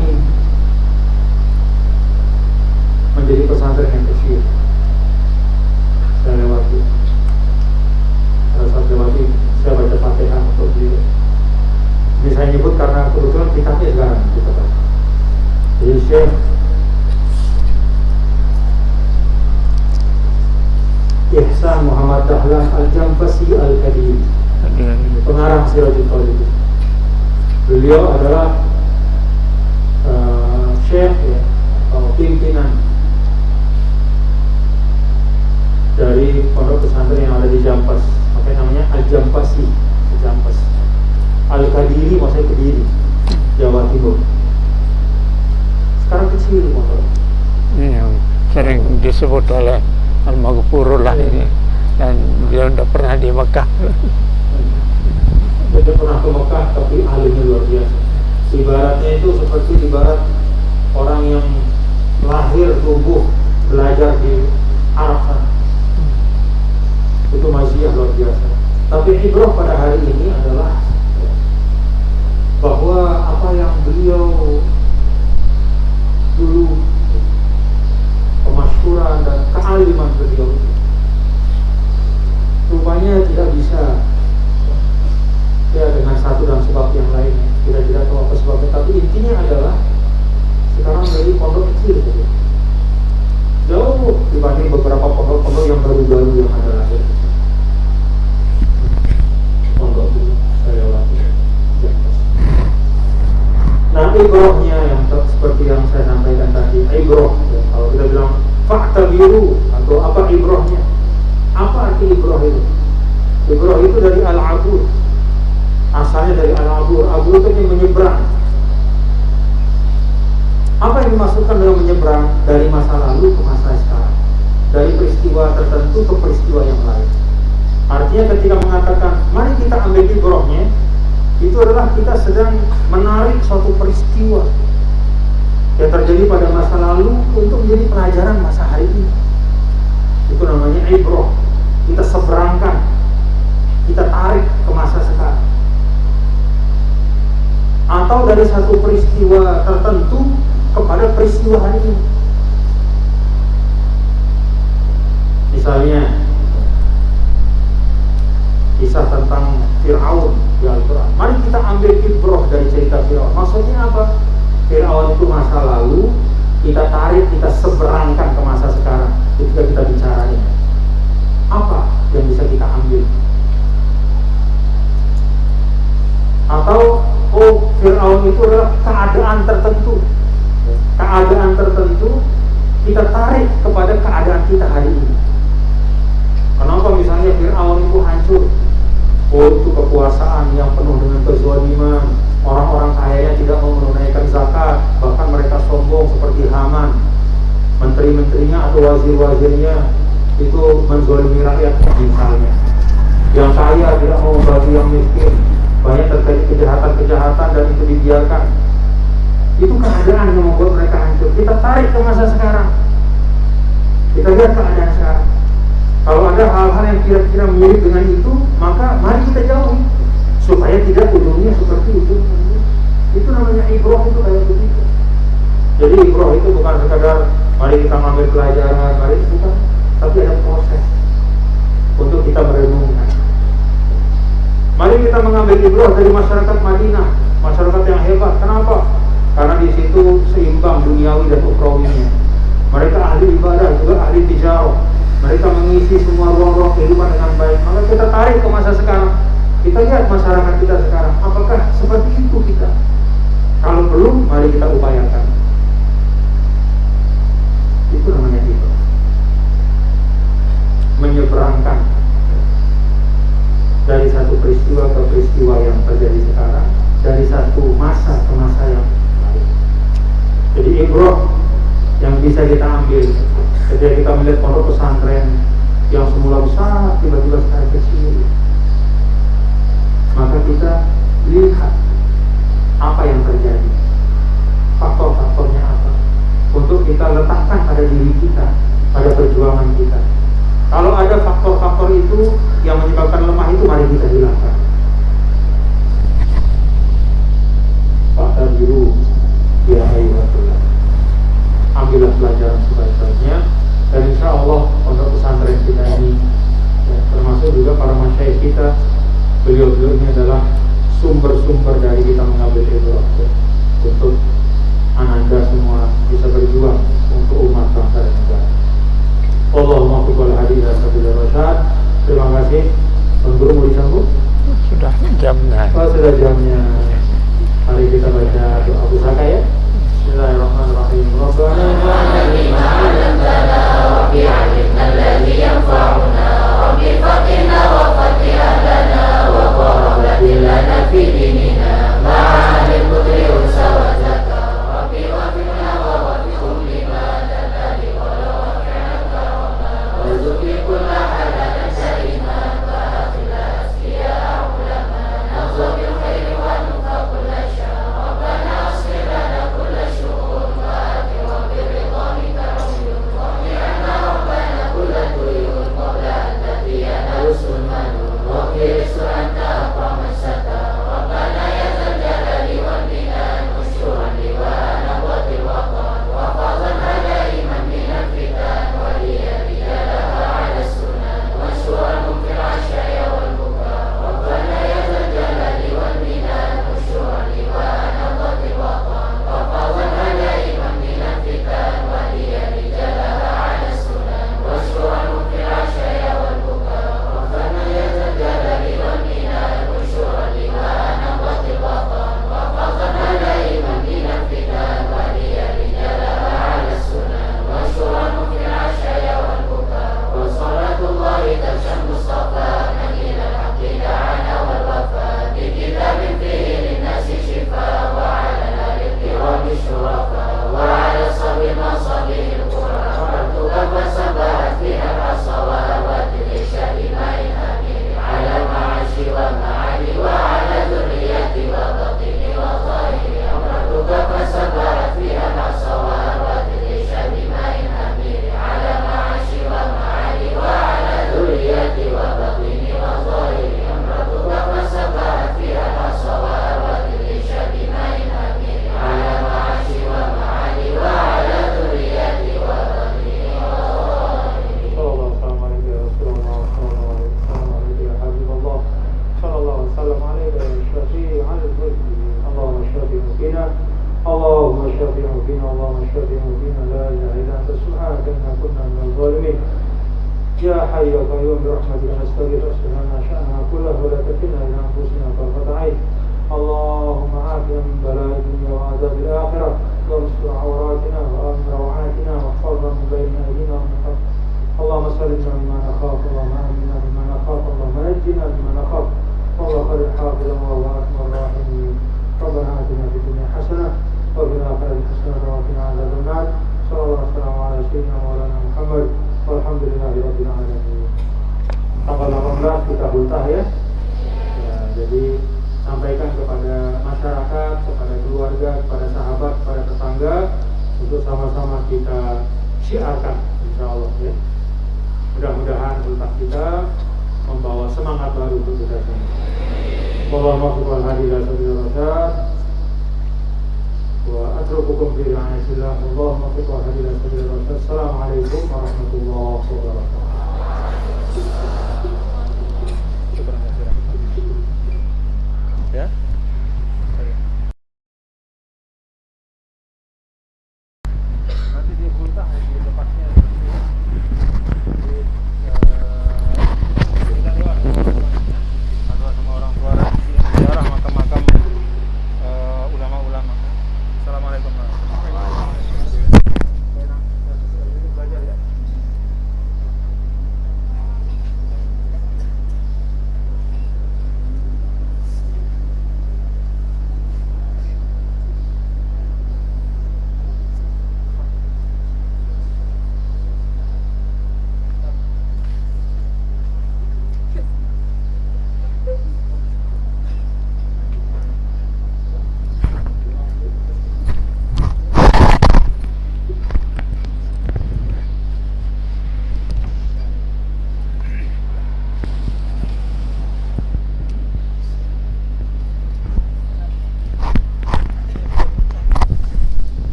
menjadi pesantren yang kecil. Saya lewati, pada saat lewati saya baca Fatihah untuk beliau. Ini saya nyebut karena kebetulan kitabnya sekarang kita baca. Jadi Syekh Ihsan Muhammad Dahlan Al-Jampasi Al-Hadid, pengarang Siratul Talibin. Beliau adalah Syekh ya, atau pimpinan dari pondok pesantren yang ada di Jampas, makanya namanya Al-Jampasi, Jampas. Al-Kadiri maksudnya Kediri, Jawa Timur. Sekarang kecil motor. Ini yang sering disebut oleh Al-Maghfurullah ini, dan dia tidak pernah di Mekah. Dia pernah ke Mekah tapi ahlinya luar biasa. Ibaratnya itu seperti ibarat orang yang lahir tumbuh belajar di Arab sana. Itu maziah luar biasa. Tapi ibrah pada hari ini adalah bahwa apa yang beliau dulu, kemasyhuran dan kealiman beliau rupanya tidak bisa ya dengan satu dan sebab yang lainnya. Kita tidak tahu apa sebabnya, tapi intinya adalah sekarang menjadi pondok kecil saja, jauh dibanding beberapa pondok-pondok yang baru-baru yang ada lagi. Pondok dulu saya latih. Nah, ibrahnya yang seperti yang saya sampaikan tadi, ibrah. Ya, kalau kita bilang fa'tabiru atau apa ibrahnya? Apa arti ibrah itu? Ibrah itu dari al-abur. Asalnya dari al-abur. Abur itu yang menyeberang. Apa yang dimaksudkan dengan menyeberang? Dari masa lalu ke masa sekarang, dari peristiwa tertentu ke peristiwa yang lain. Artinya ketika mengatakan mari kita ambil ibrahnya, itu adalah kita sedang menarik suatu peristiwa yang terjadi pada masa lalu untuk menjadi pelajaran masa hari ini. Itu namanya ibrah. Kita seberangkan, kita tarik ke masa sekarang. Atau dari satu peristiwa tertentu kepada peristiwa hari ini. Misalnya kisah tentang Fir'aun di Al-Quran. Mari kita ambil ibrah dari cerita Fir'aun. Maksudnya apa? Fir'aun itu masa lalu, kita tarik, kita seberangkan ke masa sekarang ketika kita bicara ini. Apa yang bisa kita ambil? Atau Fir'aun itu adalah keadaan tertentu. Keadaan tertentu kita tarik kepada keadaan kita hari ini. Kenapa misalnya Fir'aun itu hancur? Itu kekuasaan yang penuh dengan kezaliman. Orang-orang kayanya tidak mau menunaikan zakat, bahkan mereka sombong seperti Haman. Menteri-menterinya atau wazir-wazirnya itu menzalimi rakyat misalnya. Yang kaya tidak mau membantu yang miskin. Banyak terjadi kejahatan-kejahatan dan itu dibiarkan. Itu keadaan yang membuat mereka hancur. Kita tarik ke masa sekarang. Kita lihat keadaan sekarang. Kalau ada hal-hal yang kira-kira mirip dengan itu, maka mari kita jauhi supaya tidak ujungnya seperti itu. Itu namanya ibrah, itu kayak begitu. Jadi ibrah itu bukan sekadar mari kita mengambil pelajaran, mari bukan, tapi ada proses untuk kita merenungkan. Mari kita mengambil ibrah dari masyarakat Madinah, masyarakat yang hebat. Kenapa? Karena di situ seimbang duniawi dan ukhrawinya. Mereka ahli ibadah, juga ahli tijarah. Mereka mengisi semua ruang-ruang kehidupan dengan baik. Maka kita tarik ke masa sekarang. Kita lihat masyarakat kita sekarang. Apakah seperti itu kita? Kalau belum, mari kita upayakan. Itu namanya itu. Menyeberangkan dari satu peristiwa ke peristiwa yang terjadi sekarang, dari satu masa ke masa yang lain. Jadi ibrah yang bisa kita ambil ketika kita melihat pondok pesantren yang semula besar tiba-tiba sekarang kecil, maka kita lihat apa yang terjadi, faktor-faktornya apa, untuk kita letakkan pada diri kita, pada perjuangan kita. Kalau ada faktor-faktor itu yang menyebabkan lemah, itu mari kita hilangkan. Fa'tabiru ya ayyuhalladhina, ambillah pelajaran sebaik-baiknya. Dan insya Allah pondok pesantren kita ini ya, termasuk juga para masyayikh kita, beliau-beliau ini adalah sumber-sumber dari kita mengambil ibrah ya, untuk ananda semua bisa berjuang untuk umat bangsa dan negara. Allahumma qul hadhihi sabila rasyad. Terima kasih. Tuan Guru mau disambung? Sudah jamnya. Oh, sudah jamnya. Mari kita baca doa pusaka ya. Bismillahirrahmanirrahim. Rabbana bima 'allamtana wa bi'allimna alladhi yanfa'una rabbi faqina wa faqih lana wa qarabatil lana fi dinina ma'al qudri wa sawazaka rabbi wa fina wa wafiqhum lima lana الرحيم يا حي يا قيوم برحمتك نستغيث اصلح لنا شأننا كله ولا تكلنا إلى أنفسنا طرفة عين اللهم عافنا من بلاء الدنيا وعذاب الآخرة واستر عوراتنا وآمن روعاتنا واحفظنا من بين أيدينا ومن خلفنا اللهم سلمنا مما نخاف اللهم آمنا مما نخاف اللهم نجنا مما نخاف والله خير حافظا والله أرحم الراحمين ربنا آتنا في الدنيا حسنة وفي الآخرة حسنة وقنا عذاب النار صلى الله وسلم على سيدنا مولانا Muhammad walhamdulillahi rabbil alamin. Tanggal 18 kita ultah ya. Jadi sampaikan kepada masyarakat, kepada keluarga, kepada sahabat, kepada tetangga untuk sama-sama kita syiarkan insyaallah ya. Mudah-mudahan ultah kita membawa semangat baru untuk kita semua. Wallahu a'lam wa atrukukum fi ri'ayatillah. Allahumma qul hadhihi sabila rasul. Assalamualaikum